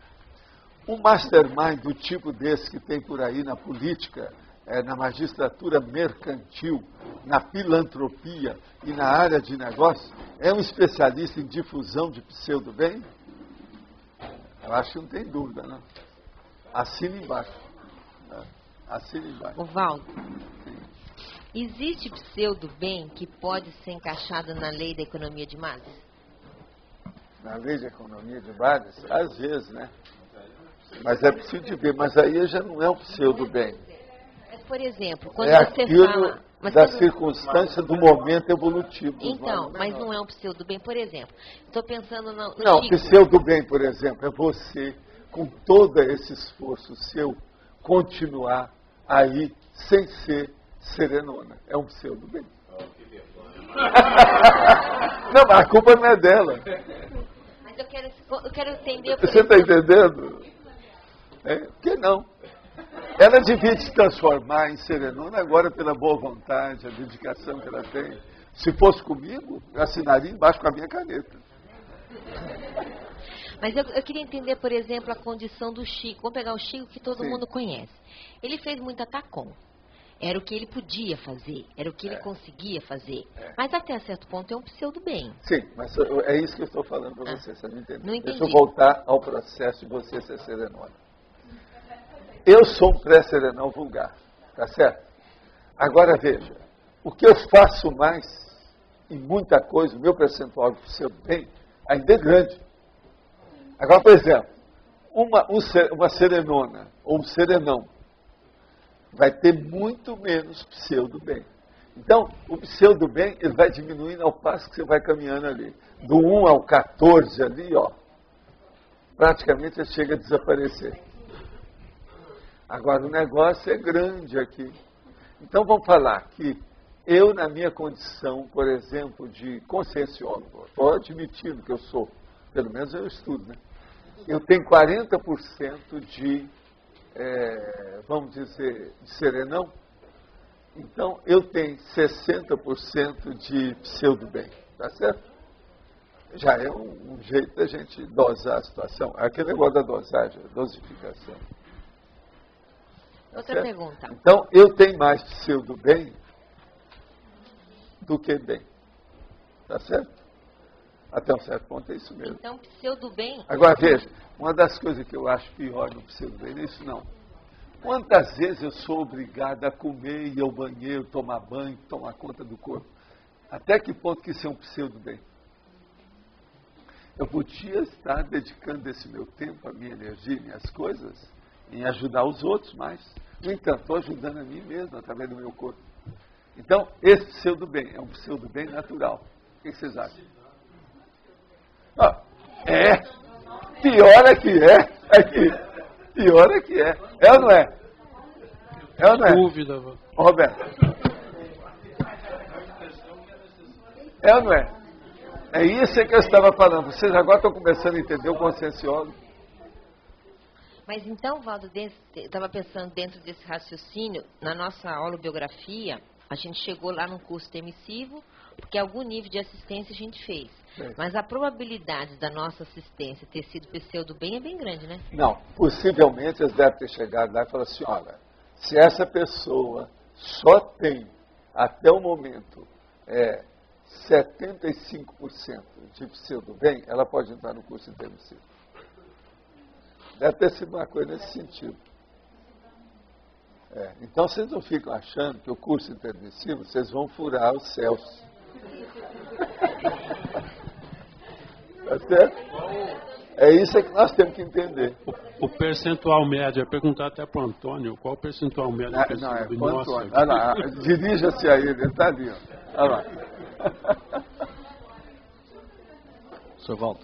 Um mastermind do tipo desse que tem por aí na política, na magistratura mercantil, na filantropia e na área de negócio, é um especialista em difusão de pseudo-bem? Eu acho que não tem dúvida, não. Assina embaixo. Assina embaixo. Valdo, existe pseudo-bem que pode ser encaixado na lei da economia de bases? Na lei de economia de bases? Às vezes, né? Mas é preciso de ver, mas aí já não é um pseudo-bem. Mas, por exemplo, quando você fala... da circunstância do momento evolutivo. Então, mas não é um pseudo-bem, por exemplo. Estou pensando no não, pseudo-bem, por exemplo, é você, com todo esse esforço seu, continuar aí sem ser serenona. É um pseudo-bem. Não, mas a culpa não é dela. Mas eu quero entender... Você está entendendo? Por que não? Ela devia se transformar em serenona agora pela boa vontade, a dedicação que ela tem. Se fosse comigo, eu assinaria embaixo com a minha caneta. Mas eu queria entender, por exemplo, a condição do Chico. Vamos pegar o Chico que todo mundo conhece. Ele fez muita TACOM. Era o que ele podia fazer, era o que ele conseguia fazer. Mas até certo ponto é um pseudo-bem. Sim, mas é isso que eu estou falando para você, você não entendeu. Não entendi. Deixa eu voltar ao processo de você ser serenona. Eu sou um pré-serenão vulgar, tá certo? Agora veja, o que eu faço mais, em muita coisa, o meu percentual de pseudo-bem ainda é grande. Agora, por exemplo, uma serenona ou um serenão vai ter muito menos pseudo-bem. Então, o pseudo-bem ele vai diminuindo ao passo que você vai caminhando ali. Do 1 ao 14 ali, ó, praticamente ele chega a desaparecer. Agora, o negócio é grande aqui. Então, vamos falar que eu, na minha condição, por exemplo, de conscienciólogo, estou admitindo que eu sou, pelo menos eu estudo, né? Eu tenho 40% de, vamos dizer, de serenão, Então, eu tenho 60% de pseudo-bem, tá certo? Já é um jeito da gente dosar a situação. É aquele negócio da dosagem, dosificação. Tá Outra certo? pergunta. Então, eu tenho mais pseudo-bem do que bem. Tá certo? Até um certo ponto é isso mesmo. Então, pseudo-bem... Agora, veja, uma das coisas que eu acho pior no pseudo-bem não é isso, não. Quantas vezes eu sou obrigado a comer, ir ao banheiro, tomar banho, tomar conta do corpo? Até que ponto que isso é um pseudo-bem? Eu podia estar dedicando esse meu tempo, a minha energia, minhas coisas, em ajudar os outros mais. No entanto, estou ajudando a mim mesmo através do meu corpo. Então, esse pseudo-bem é um pseudo-bem natural. O que vocês acham? Pior é que é. Pior é que é. É ou não é? É ou não é? Dúvida. Roberto. É ou não é? É isso que eu estava falando. Vocês agora estão começando a entender o conscienciólogo. Mas então, Valdo, eu estava pensando dentro desse raciocínio, na nossa holobiografia, a gente chegou lá num curso emissivo, porque algum nível de assistência a gente fez. É. Mas a probabilidade da nossa assistência ter sido pseudo-bem é bem grande, né? Não, possivelmente eles devem ter chegado lá e falado assim, olha, se essa pessoa só tem, até o momento, 75% de pseudo-bem, ela pode entrar no curso intermissivo. Deve ter sido uma coisa nesse sentido. Então vocês não ficam achando que o curso intermissivo, vocês vão furar os céus. Tá certo? É isso que nós temos que entender. O percentual médio, é perguntar até para o Antônio, qual o percentual médio do Não, é do para o Antônio. Olha lá, dirija-se a ele está ali. Ó. Olha lá. Sr. Valdo,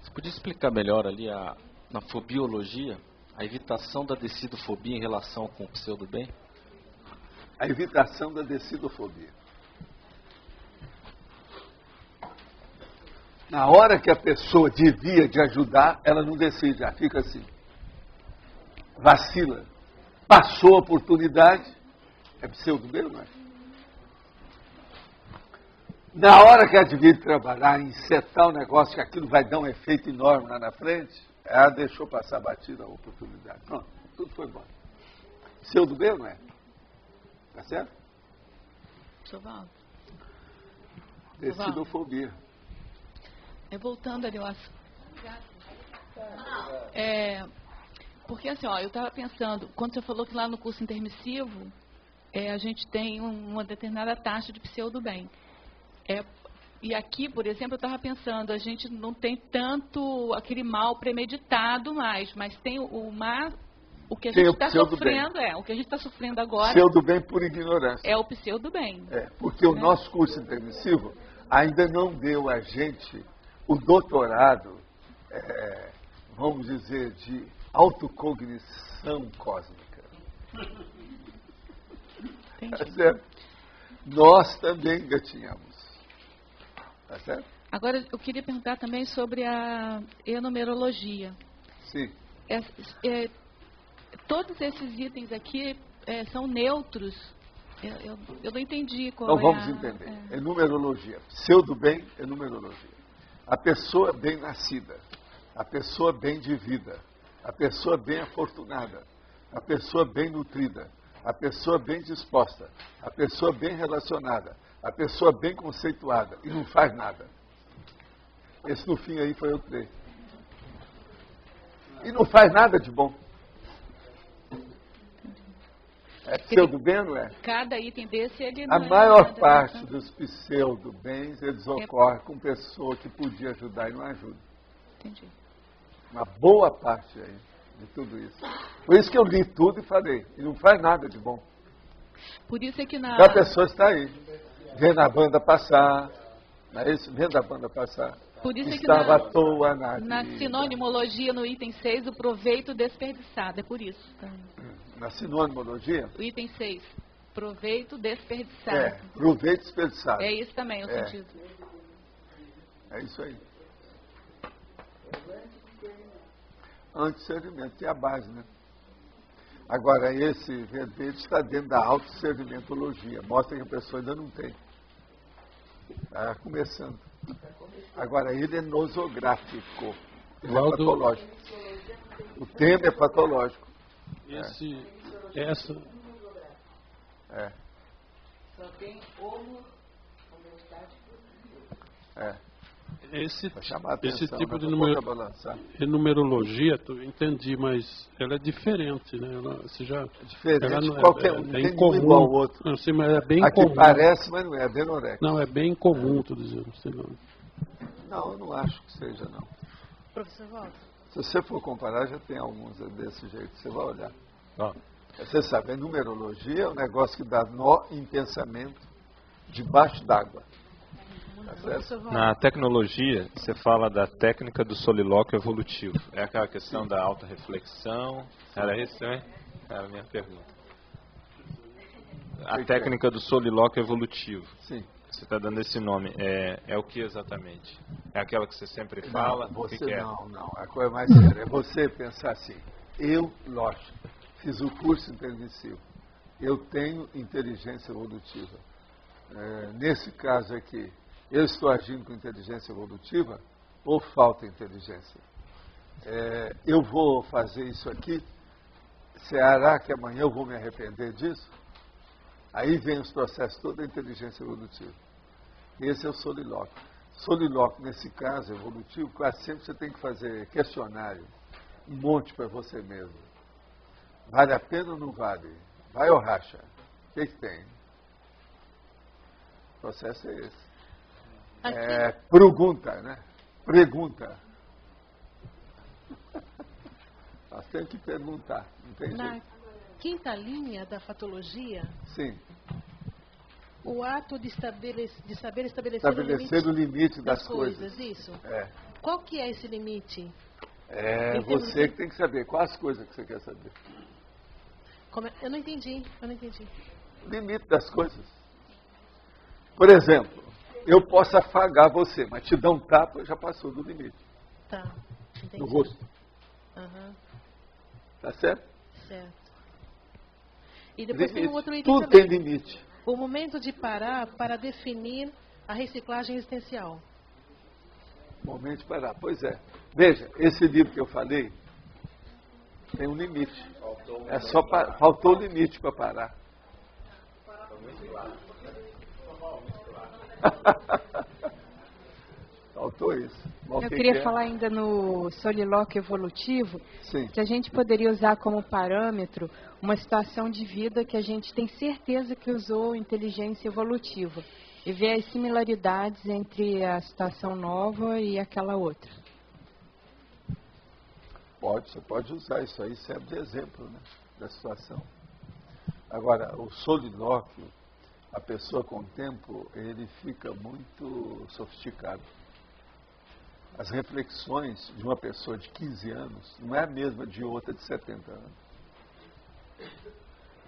você podia explicar melhor ali na fobiologia a evitação da decidofobia em relação com o pseudo-bem? A evitação da decidofobia. Na hora que a pessoa devia de ajudar, ela não decide, ela fica assim. Vacila. Passou a oportunidade, é pseudo-bem, não é? Na hora que ela devia trabalhar, em setar o negócio, que aquilo vai dar um efeito enorme lá na frente, ela deixou passar batida a oportunidade. Pronto, tudo foi bom. Pseudo-bem, não é? Tá certo? Valdo. Decidofobia. Voltando ali, eu acho. Porque assim, eu estava pensando, quando você falou que lá no curso intermissivo, a gente tem uma determinada taxa de pseudo-bem. E aqui, por exemplo, eu estava pensando, a gente não tem tanto aquele mal premeditado mais, mas tem o que a gente está sofrendo, o que a gente está sofrendo agora. Pseudo-bem por ignorância. É o pseudo-bem. Porque o nosso curso intermissivo ainda não deu a gente o doutorado, vamos dizer, de autocognição cósmica. Tá certo? Nós também engatinhamos. Tá certo? Agora, eu queria perguntar também sobre a enumerologia. Sim. Todos esses itens aqui são neutros. Eu não entendi qual Então vamos entender. Numerologia. Pseudo-bem é numerologia. A pessoa bem nascida, a pessoa bem de vida, a pessoa bem afortunada, a pessoa bem nutrida, a pessoa bem disposta, a pessoa bem relacionada, a pessoa bem conceituada e não faz nada. Esse no fim aí foi o 3. E não faz nada de bom. É pseudo-bem, não é? Cada item desse, ele não A maior parte dos pseudo-bens, eles ocorrem com pessoa que podia ajudar e não ajuda. Entendi. Uma boa parte aí de tudo isso. Por isso que eu li tudo e falei, e não faz nada de bom. Por isso é que a pessoa está aí, vendo a banda passar, não é isso? Vendo a banda passar. Por isso estava é que à toa na sinonimologia, no item 6, o proveito desperdiçado, é por isso. Na sinonimologia? O item 6, proveito desperdiçado. Proveito desperdiçado. É isso também, o sentido. É isso aí. Antidiscernimento, tem a base, né? Agora, esse verbete está dentro da autosservimentologia. Mostra que a pessoa ainda não tem. Está começando. Agora, ele é nosográfico. Ele é patológico. O tema é patológico. Essa... Só tem Esse atenção, tipo de numerologia, eu entendi, mas ela é diferente, né? Você já, diferente ela de qualquer um, é tem incomum, igual ao outro. Não sei, mas é bem aqui comum. Parece, mas não é adenorexia. Não, é bem comum, estou dizendo. Não, eu não acho que seja, não. Professor Walter. Se você for comparar, já tem alguns desse jeito, você vai olhar. Você sabe, a numerologia é um negócio que dá nó em pensamento debaixo d'água. Na tecnologia, você fala da técnica do solilóquio evolutivo. É aquela questão da autorreflexão. Era isso, hein? Era a minha pergunta. A técnica do solilóquio evolutivo. Sim. Você está dando esse nome. É o que exatamente? É aquela que você sempre fala? Não, você, o que é? Não. A coisa mais séria é você pensar assim. Eu, lógico, fiz o curso intermissivo. Eu tenho inteligência evolutiva. Nesse caso aqui, eu estou agindo com inteligência evolutiva ou falta inteligência? Eu vou fazer isso aqui, será que amanhã eu vou me arrepender disso? Aí vem os processos todos da inteligência evolutiva. Esse é o solilóquio. Solilóquio, nesse caso evolutivo, quase sempre você tem que fazer questionário, um monte para você mesmo. Vale a pena ou não vale? Vai ou racha? O que tem? O processo é esse. Pergunta, né? Pergunta. Nós temos que perguntar, não tem Na jeito. quinta linha da fatologia, sim, o ato de saber estabelecer o limite das coisas. Isso. Qual que é esse limite? Você que tem que saber. Quais as coisas que você quer saber? Eu não entendi. Limite das coisas. Por exemplo, eu posso afagar você, mas te dar um tapa, já passou do limite. Tá, entendi. No rosto. Tá certo? Certo. E depois limite. Tem um outro item Tudo também. tem limite. O momento de parar para definir a reciclagem existencial. Momento de parar. Pois é. Veja, esse livro que eu falei tem um limite. Faltou o limite para parar. Faltou isso. Eu queria falar ainda no solilóquio evolutivo, Sim. Que a gente poderia usar como parâmetro uma situação de vida que a gente tem certeza que usou inteligência evolutiva e ver as similaridades entre a situação nova e aquela outra. Você pode usar isso aí, serve de exemplo, né, da situação. Agora, o solilóquio, a pessoa com o tempo, ele fica muito sofisticado. As reflexões de uma pessoa de 15 anos não é a mesma de outra de 70 anos.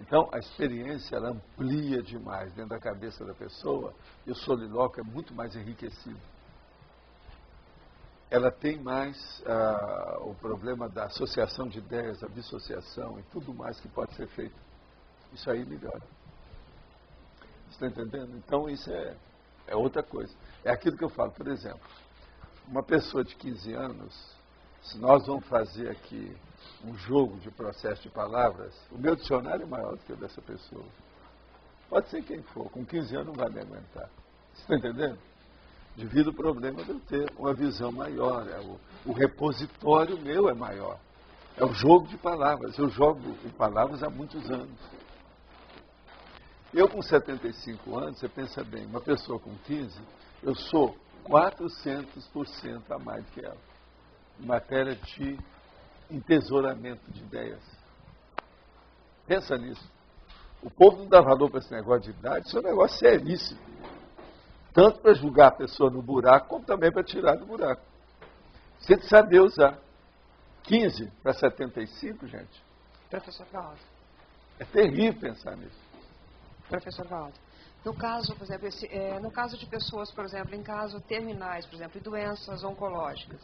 Então, a experiência, ela amplia demais dentro da cabeça da pessoa e o solilóquio é muito mais enriquecido. Ela tem mais o problema da associação de ideias, a dissociação e tudo mais que pode ser feito. Isso aí melhora. Está entendendo? Então, isso é outra coisa. É aquilo que eu falo, por exemplo, uma pessoa de 15 anos, se nós vamos fazer aqui um jogo de processo de palavras, o meu dicionário é maior do que o dessa pessoa. Pode ser quem for, com 15 anos não vai me aguentar. Você está entendendo? Devido ao problema de eu ter uma visão maior, o repositório meu é maior. É o jogo de palavras. Eu jogo em palavras há muitos anos. Eu com 75 anos, você pensa bem, uma pessoa com 15, eu sou 400% a mais do que ela, em matéria de entesouramento de ideias. Pensa nisso. O povo não dá valor para esse negócio de idade, isso é um negócio seríssimo. Tanto para julgar a pessoa no buraco, como também para tirar do buraco. Você tem que saber usar. 15 para 75, gente. Professor Valdo. É terrível pensar nisso. Professor Valdo. No caso, por exemplo, no caso de pessoas, por exemplo, em casos terminais, por exemplo, e doenças oncológicas,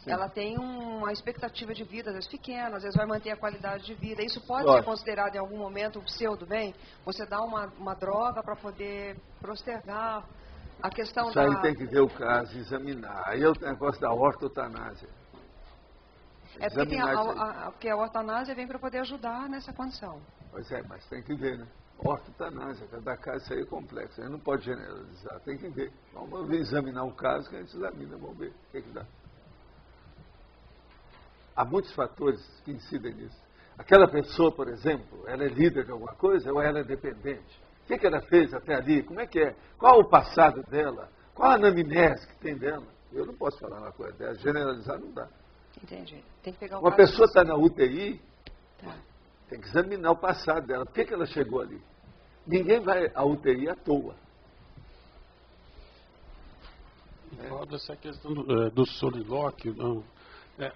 ela tem uma expectativa de vida, às vezes pequena, às vezes vai manter a qualidade de vida. Isso pode ser considerado em algum momento um pseudo-bem? Você dá uma droga para poder postergar a questão Isso aí tem que ver o caso, examinar. Aí é o negócio da ortotanásia. Porque a ortotanásia vem para poder ajudar nessa condição. Pois é, mas tem que ver, né? Ortotanásia, cada caso isso aí é complexo. A gente não pode generalizar, tem que ver. Vamos examinar o caso que a gente examina, vamos ver o que dá. Há muitos fatores que incidem nisso. Aquela pessoa, por exemplo, ela é líder de alguma coisa ou ela é dependente? O que ela fez até ali? Como é que é? Qual o passado dela? Qual a anamnese que tem dela? Eu não posso falar uma coisa dela, generalizar não dá. Entendi. Tem que pegar uma pessoa está na UTI, tem que examinar o passado dela. Por que ela chegou ali? Ninguém vai à UTI à toa. Fala dessa questão do solilóquio, não.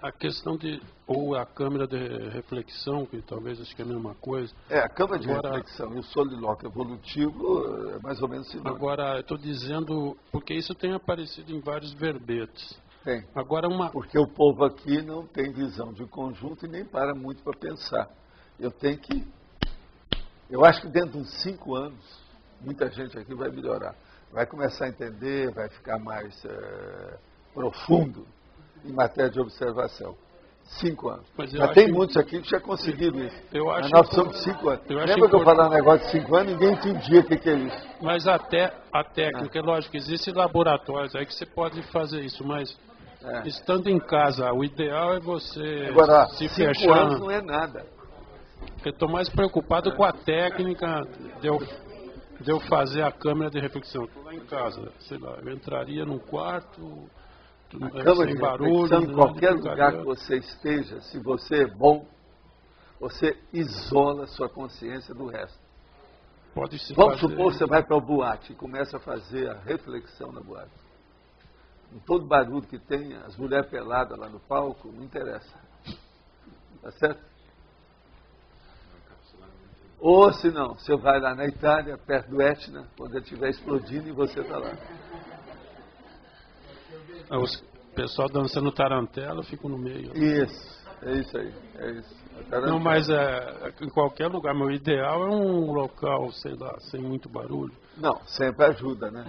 A questão ou a câmera de reflexão, que talvez acho que é a mesma coisa. A câmera de reflexão e o solilóquio evolutivo é mais ou menos sinônimo. Agora, eu estou dizendo, porque isso tem aparecido em vários verbetes. Tem. Agora Porque o povo aqui não tem visão de conjunto e nem para muito para pensar. Eu acho que dentro de uns 5 anos, muita gente aqui vai melhorar. Vai começar a entender, vai ficar mais profundo em matéria de observação. 5 anos. Mas tem muitos aqui que já conseguiram isso. Mas nós somos 5 anos. Lembra que eu falava um negócio de 5 anos? Ninguém entendia o que é isso. Mas até a técnica, é lógico, existem laboratórios aí que você pode fazer isso, mas estando em casa, o ideal é você se fechar. 5 anos não é nada. Eu estou mais preocupado com a técnica de eu fazer a câmera de reflexão. Estou lá em casa, sei lá, eu entraria num quarto, sem barulho. Em qualquer lugar que você esteja, se você é bom, você isola sua consciência do resto. Vamos supor que você vai para o boate e começa a fazer a reflexão na boate. Com todo barulho que tem, as mulheres peladas lá no palco, não interessa. Tá certo? Ou se não, você vai lá na Itália, perto do Etna, quando ele estiver explodindo e você está lá. O pessoal dançando tarantela, eu fico no meio. Isso, é isso aí. Não, mas em qualquer lugar, meu ideal é um local, sei lá, sem muito barulho. Não, sempre ajuda, né?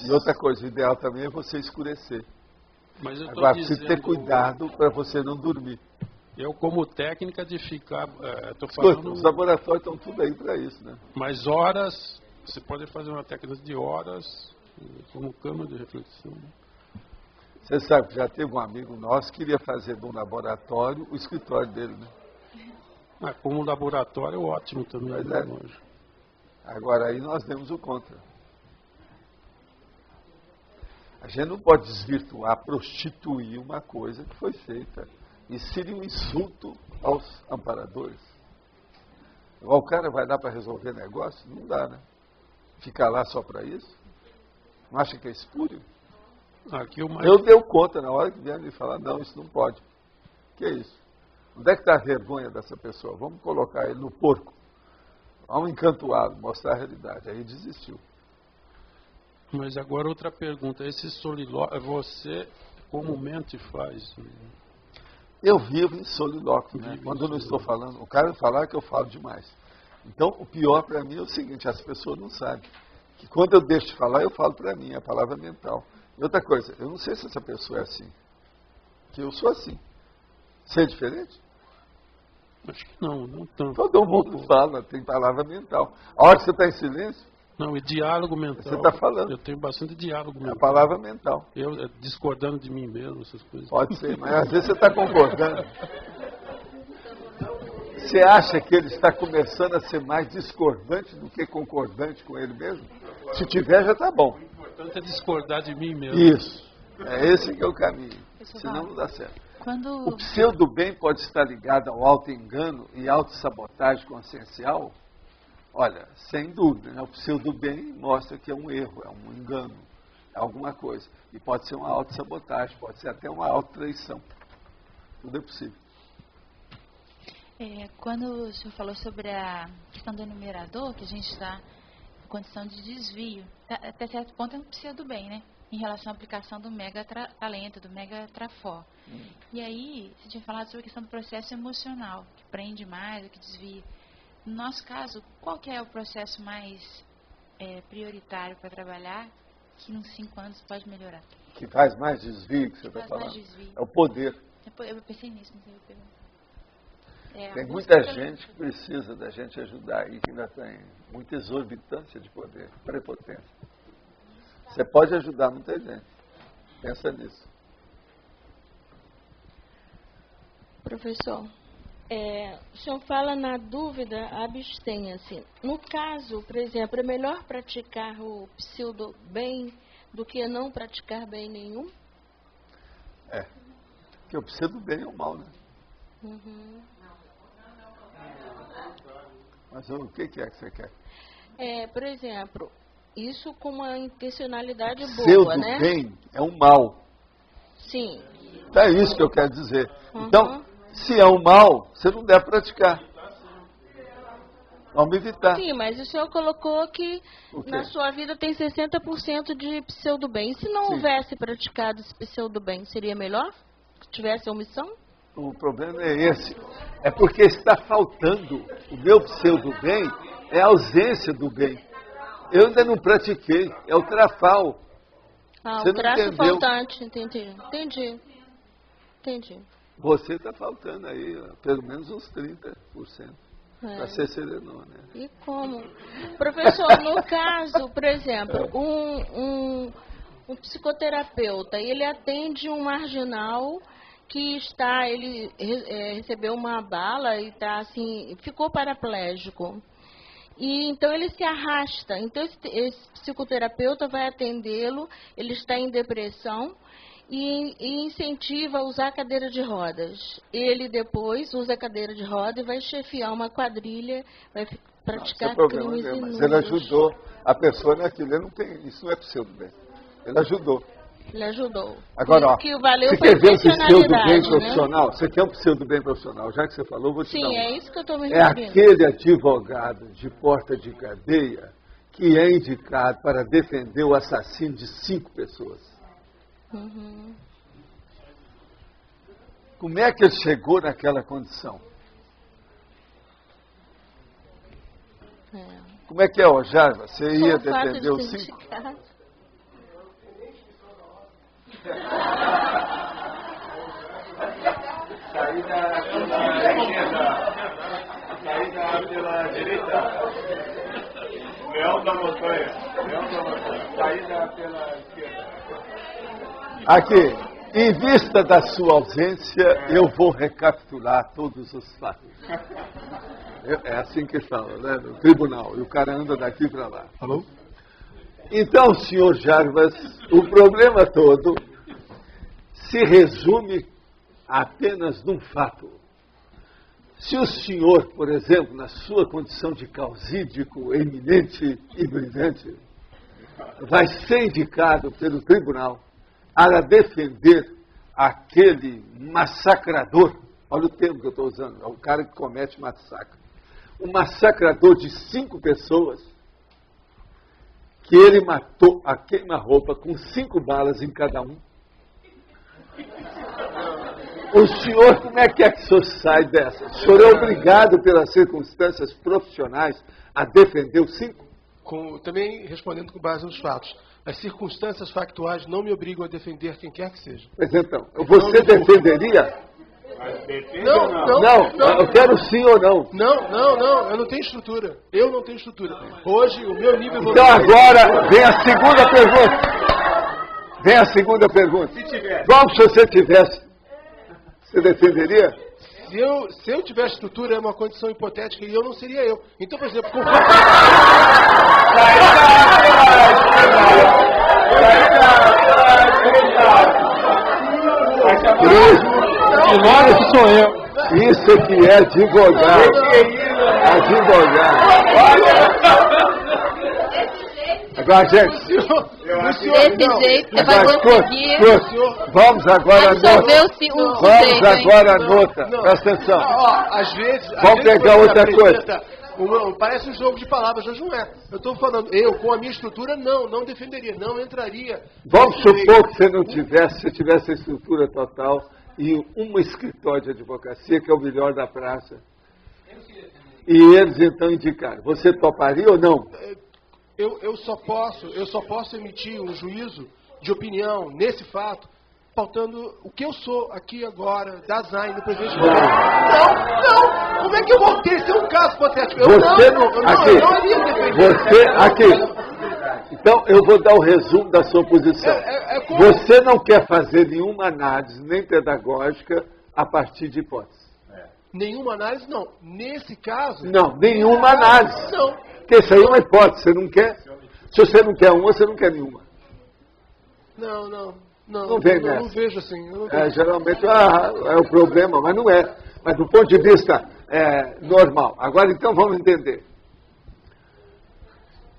E outra coisa, o ideal também é você escurecer. Mas eu agora, precisa ter cuidado para você não dormir. Eu, como técnica de ficar... Os laboratórios estão tudo aí para isso, né? Mas horas, você pode fazer uma técnica de horas, como câmera de reflexão. Você sabe que já teve um amigo nosso que queria fazer de um laboratório o escritório dele, né? Como laboratório, ótimo também. Agora, aí nós demos o contra. A gente não pode desvirtuar, prostituir uma coisa que foi feita. Isso seria um insulto aos amparadores. Igual o cara vai lá para resolver negócio, não dá, né? Ficar lá só para isso? Não acha que é espúrio? Eu dei conta na hora que vieram me falar, não, isso não pode. Que é isso? Onde é que está a vergonha dessa pessoa? Vamos colocar ele no porco. Vamos encantoá-lo, mostrar a realidade. Aí desistiu. Mas agora outra pergunta. Esse solilóquio, você comumente faz? Eu vivo em solilóquio, né? Quando eu não estou falando, o cara falar que eu falo demais. Então, o pior para mim é o seguinte, as pessoas não sabem. Que quando eu deixo de falar, eu falo para mim, a palavra mental. E outra coisa, eu não sei se essa pessoa é assim. Que eu sou assim. Você é diferente? Acho que não tanto. Todo mundo fala, tem palavra mental. A hora que você está em silêncio... Não, e diálogo mental. Você está falando. Eu tenho bastante diálogo mental. É a palavra mental. Eu discordando de mim mesmo, essas coisas. Pode ser, mas às vezes você está concordando. Você acha que ele está começando a ser mais discordante do que concordante com ele mesmo? Se tiver, já está bom. O importante é discordar de mim mesmo. Isso. É esse que é o caminho. Senão não dá certo. O pseudo-bem pode estar ligado ao auto-engano e auto-sabotagem consciencial? Olha, sem dúvida, né? O pseudo-bem mostra que é um erro, é um engano, é alguma coisa. E pode ser uma auto-sabotagem, pode ser até uma auto-traição. Tudo é possível. Quando o senhor falou sobre a questão do enumerador, que a gente está em condição de desvio, até certo ponto é um pseudo-bem, né? em relação à aplicação do mega talento, do mega trafor. E aí, você tinha falado sobre a questão do processo emocional, que prende mais, que desvia. No nosso caso, qual que é o processo mais prioritário para trabalhar, que nos 5 anos pode melhorar? Que faz mais desvio, que você está falando? É o poder. Eu pensei nisso, não sei o que tem muita gente que precisa da gente ajudar e que ainda tem muita exorbitância de poder, prepotência. Você pode ajudar muita gente. Pensa nisso. Professor, o senhor fala na dúvida, abstenha-se. No caso, por exemplo, é melhor praticar o pseudo-bem do que não praticar bem nenhum? Porque o pseudo-bem é o mal, né? Uhum. Mas o que é que você quer? Por exemplo, isso com uma intencionalidade boa, né? Pseudo-bem é um mal. Sim. É isso que eu quero dizer. Então, se é um mal, você não deve praticar. Vamos evitar. Sim, mas o senhor colocou que na sua vida tem 60% de pseudo-bem. E se não houvesse praticado esse pseudo-bem, seria melhor? Se tivesse omissão? O problema é esse. É porque está faltando. O meu pseudo-bem é a ausência do bem. Eu ainda não pratiquei. É o trafal. Você o traço faltante. Entendi. Você está faltando aí, pelo menos uns 30%. Para ser serenão, né? E como? Professor, no caso, por exemplo, um psicoterapeuta, ele atende um marginal que ele recebeu uma bala e está assim, ficou paraplégico. E então ele se arrasta. Então esse psicoterapeuta vai atendê-lo, ele está em depressão e incentiva a usar a cadeira de rodas. Ele depois usa a cadeira de roda e vai chefiar uma quadrilha, vai praticar crimes inúmeros. Mas ele ajudou a pessoa naquilo. Isso não é pseudo-bem. Ele ajudou. Agora, que valeu você quer ver um pseudo-bem profissional? Você quer um pseudo-bem profissional? Já que você falou, eu vou te dar é isso que eu estou me referindo. É aquele advogado de porta de cadeia que é indicado para defender o assassino de 5 pessoas. Uhum. Como é que ele chegou naquela condição? Como é que é, Jarva? Você ia defender os 5? Saída pela direita. Leão da montanha. Saída pela esquerda. Aqui, em vista da sua ausência, eu vou recapitular todos os fatos. É assim que fala, né? No tribunal. E o cara anda daqui para lá. Alô? Então, senhor Jarbas, o problema todo se resume apenas num fato. Se o senhor, por exemplo, na sua condição de causídico eminente e brilhante, vai ser indicado pelo tribunal para defender aquele massacrador, olha o termo que eu estou usando, é o cara que comete massacre, um massacrador de 5 pessoas, que ele matou a queima-roupa com 5 balas em cada um. O senhor, como é que o senhor sai dessa? O senhor é obrigado, pelas circunstâncias profissionais, a defender os 5? Também respondendo com base nos fatos. As circunstâncias factuais não me obrigam a defender quem quer que seja. Pois então, você defenderia? Não, eu quero sim ou não. Não, eu não tenho estrutura. Hoje, o meu nível... Então agora, vem a segunda pergunta. Como se você tivesse... Você defenderia? Se eu tivesse estrutura, é uma condição hipotética e eu não seria eu. Então, por exemplo, Isso sou eu. Isso que é advogado. Agora, gente, desse jeito você vai conseguir. Vamos agora à nota. Presta atenção. Às vezes, vamos pegar outra coisa. Parece um jogo de palavras, mas não é. Eu estou falando, eu com a minha estrutura, não defenderia, não entraria. Vamos supor que você tivesse a estrutura total e um escritório de advocacia, que é o melhor da praça. E eles então indicaram. Você toparia ou não? Eu só posso emitir um juízo de opinião nesse fato, pautando o que eu sou aqui agora, da Zain, do presidente. Não! Como é que eu vou ter? Esse é um caso hipotético. Eu não iria defender. Aqui. Então, eu vou dar o resumo da sua posição. Você não quer fazer nenhuma análise, nem pedagógica, a partir de hipóteses. Nenhuma análise, não. Nesse caso... Não, nenhuma análise. Não. Porque isso aí é uma hipótese. Você não quer... Se você não quer uma, você não quer nenhuma. Não vejo assim. Geralmente é o problema, mas não é. Mas do ponto de vista normal. Agora, então, vamos entender.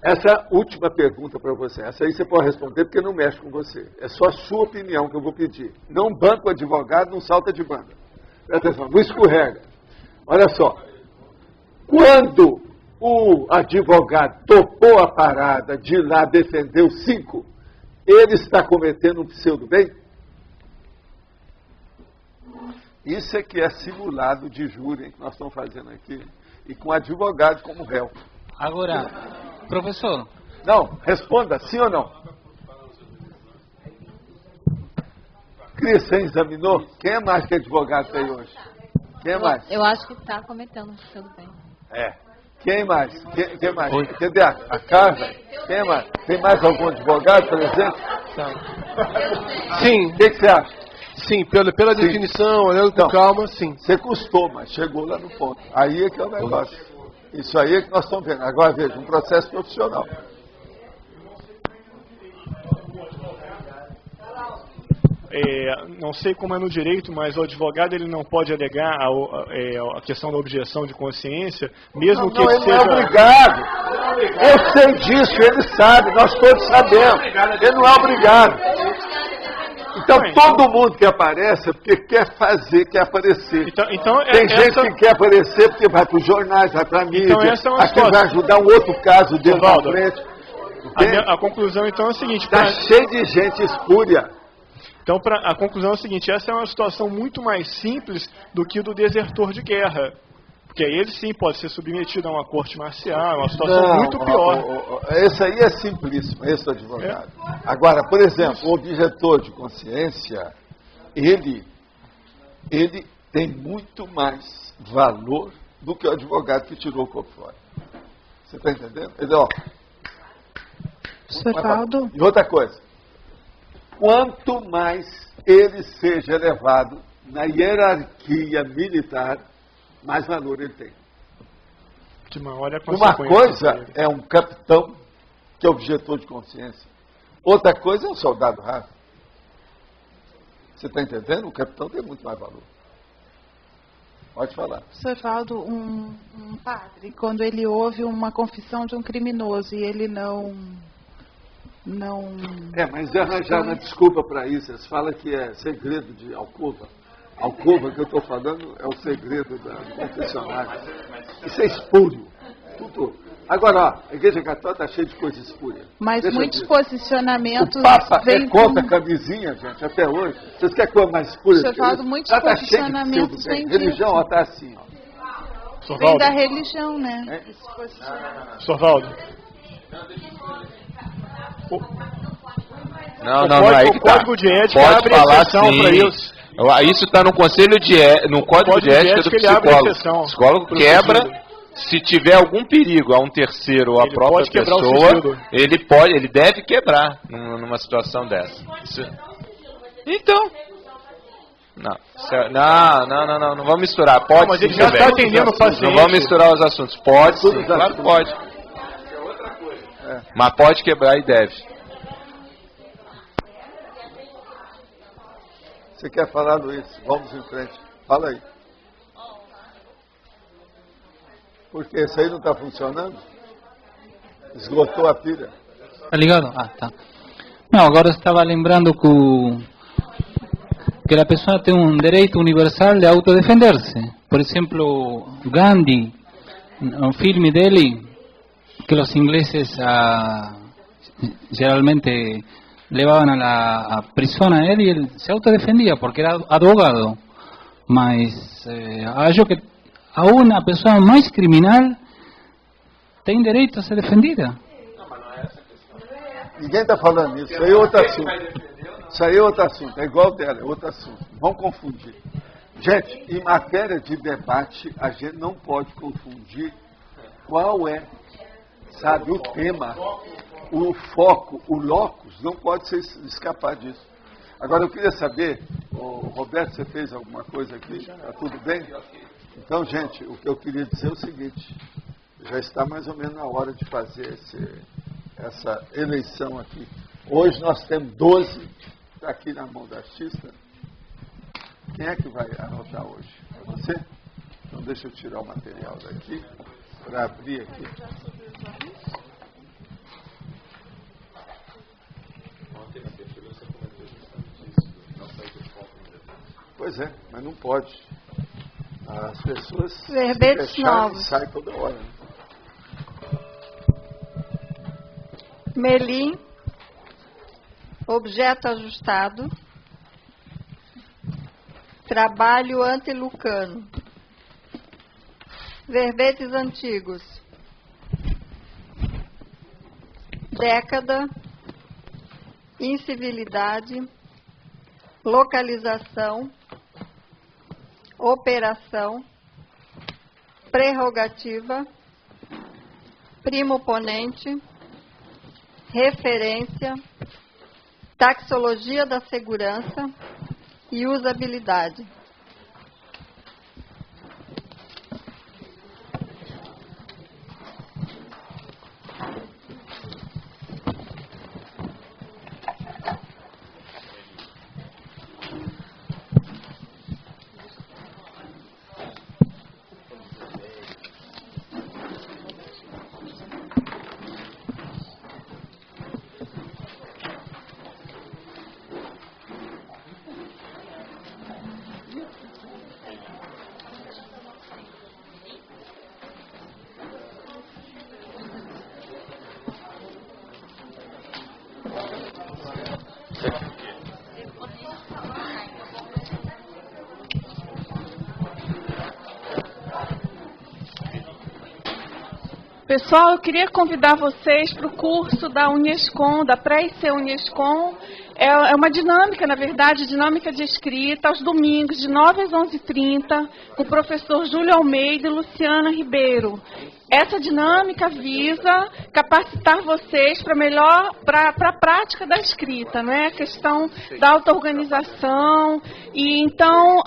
Essa última pergunta para você. Essa aí você pode responder porque não mexe com você. É só a sua opinião que eu vou pedir. Não banca o advogado, não salta de banda. Presta atenção, não escorrega. Olha só. Quando o advogado topou a parada de ir lá defender os 5, ele está cometendo um pseudo-bem? Isso é que é simulado de júri que nós estamos fazendo aqui, e com advogado como réu. Agora, professor... Não, responda, sim ou não? Cris, você examinou? Quem é mais que advogado aí hoje? Quem é mais? Eu acho que está cometendo um pseudo-bem. Quem mais? Quem mais? Cadê a casa? Quem mais? Tem mais algum advogado, por exemplo? Sim. O que você acha? Sim, pela definição, olhando com calma, sim. Você custou, mas chegou lá no ponto. Aí é que é o negócio. Isso aí é que nós estamos vendo. Agora veja, um processo profissional. Não sei como é no direito, mas o advogado ele não pode alegar a questão da objeção de consciência, mesmo que ele seja... não é obrigado. Eu sei disso, ele sabe, nós todos sabemos. Ele não é obrigado. Então todo mundo que aparece é porque quer fazer, quer aparecer. Tem gente que quer aparecer porque vai para os jornais, vai para a mídia, aqui vai ajudar um outro caso dentro da frente. A conclusão então é a seguinte... Está cheio de gente espúria. Então, a conclusão é o seguinte, essa é uma situação muito mais simples do que do desertor de guerra. Porque aí ele sim pode ser submetido a uma corte marcial, é uma situação muito pior. Esse aí é simplíssimo, esse advogado. Agora, por exemplo, o objetor de consciência, ele tem muito mais valor do que o advogado que tirou o corpo fora. Você está entendendo? E outra coisa. Quanto mais ele seja elevado na hierarquia militar, mais valor ele tem. Uma coisa é um capitão, que é objetor de consciência. Outra coisa é um soldado raso. Você está entendendo? O capitão tem muito mais valor. Pode falar. Professor Valdo, um padre, quando ele ouve uma confissão de um criminoso e ele não... mas arranjar uma desculpa para isso. Eles falam que é segredo de alcova. Alcova que eu estou falando é o segredo do confessionário. Isso é espúrio. Tudo. Agora, a Igreja Católica está cheia de coisas espúrias. Mas muitos posicionamentos... O Papa é contra a camisinha, gente, até hoje. Vocês querem coisa mais espúria? Você fala muitos posicionamentos vêm religião, está assim. Vem da religião, né? Sr. Valdo. Não, aí que tá. Código de ética abre exceção para isso. Isso está no conselho no código de ética do psicólogo. O psicólogo quebra, se tiver algum perigo a um terceiro ou a própria pessoa, ele deve quebrar numa situação dessa. Então. Não vamos misturar. Pode, mas ele já está atendendo o paciente. Não vamos misturar os assuntos. Pode sim, claro que pode. Mas pode quebrar e deve. Você quer falar, Luiz? Vamos em frente. Fala aí. Porque isso aí não está funcionando? Esgotou a pilha. Tá ligado? Tá. Não, agora estava lembrando que a pessoa tem um direito universal de autodefender-se. Por exemplo, Gandhi un film dele que los ingleses generalmente levaban a la prisión a él y él se autodefendía porque era advogado. Mas acho que aún a pessoa mais criminal tem direito a ser defendida. Ninguém está falando isso, isso aí é outro assunto. Isso aí é outro assunto, é igual dela, é outro assunto. Vamos confundir. Gente, em matéria de debate, a gente não pode confundir qual é, sabe, o tema, o foco, o locus, não pode escapar disso. Agora, eu queria saber, Roberto, você fez alguma coisa aqui? Está tudo bem? Então, gente, o que eu queria dizer é o seguinte, já está mais ou menos na hora de fazer essa eleição aqui. Hoje nós temos 12, está aqui na mão da artista. Quem é que vai anotar hoje? É você? Então deixa eu tirar o material daqui, para abrir aqui. Pois é, mas não pode. As pessoas verbetes novos. E saem toda hora. Né? Melim, objeto ajustado, trabalho antilucano, verbetes antigos, década, incivilidade, localização, operação, prerrogativa, primo-ponente, referência, taxologia da segurança e usabilidade. Pessoal, eu queria convidar vocês para o curso da Unescom, da pré-IC Unescom. É uma dinâmica, na verdade, dinâmica de escrita, aos domingos, de 9 às 11h30, com o professor Júlio Almeida e Luciana Ribeiro. Essa dinâmica visa capacitar vocês para a prática da escrita, né? A questão da auto-organização. E então,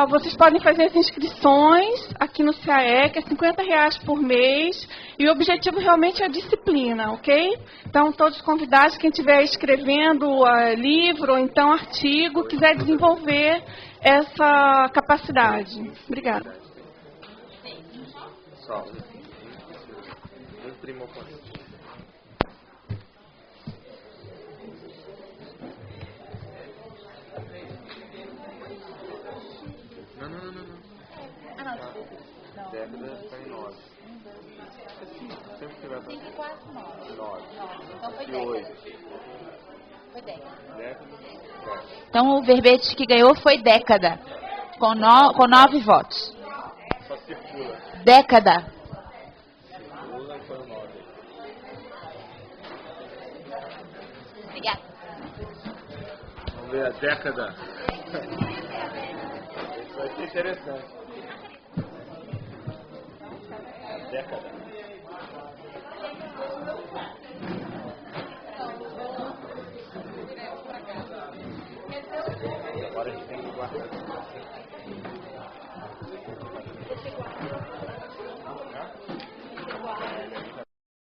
vocês podem fazer as inscrições aqui no CAE, que é R$50 por mês. E o objetivo realmente é a disciplina, ok? Então, todos convidados, quem estiver escrevendo livro ou então artigo, quiser desenvolver essa capacidade. Obrigada. Década está em 9. Sempre que vai para 9. Então foi 8. Foi década. Então o verbete que ganhou foi década, com 9 votos. Só circula. Década. Circula e foi 9. Obrigada. Vamos ver a década. Isso vai ser interessante. A década. Agora a gente tem que guardar.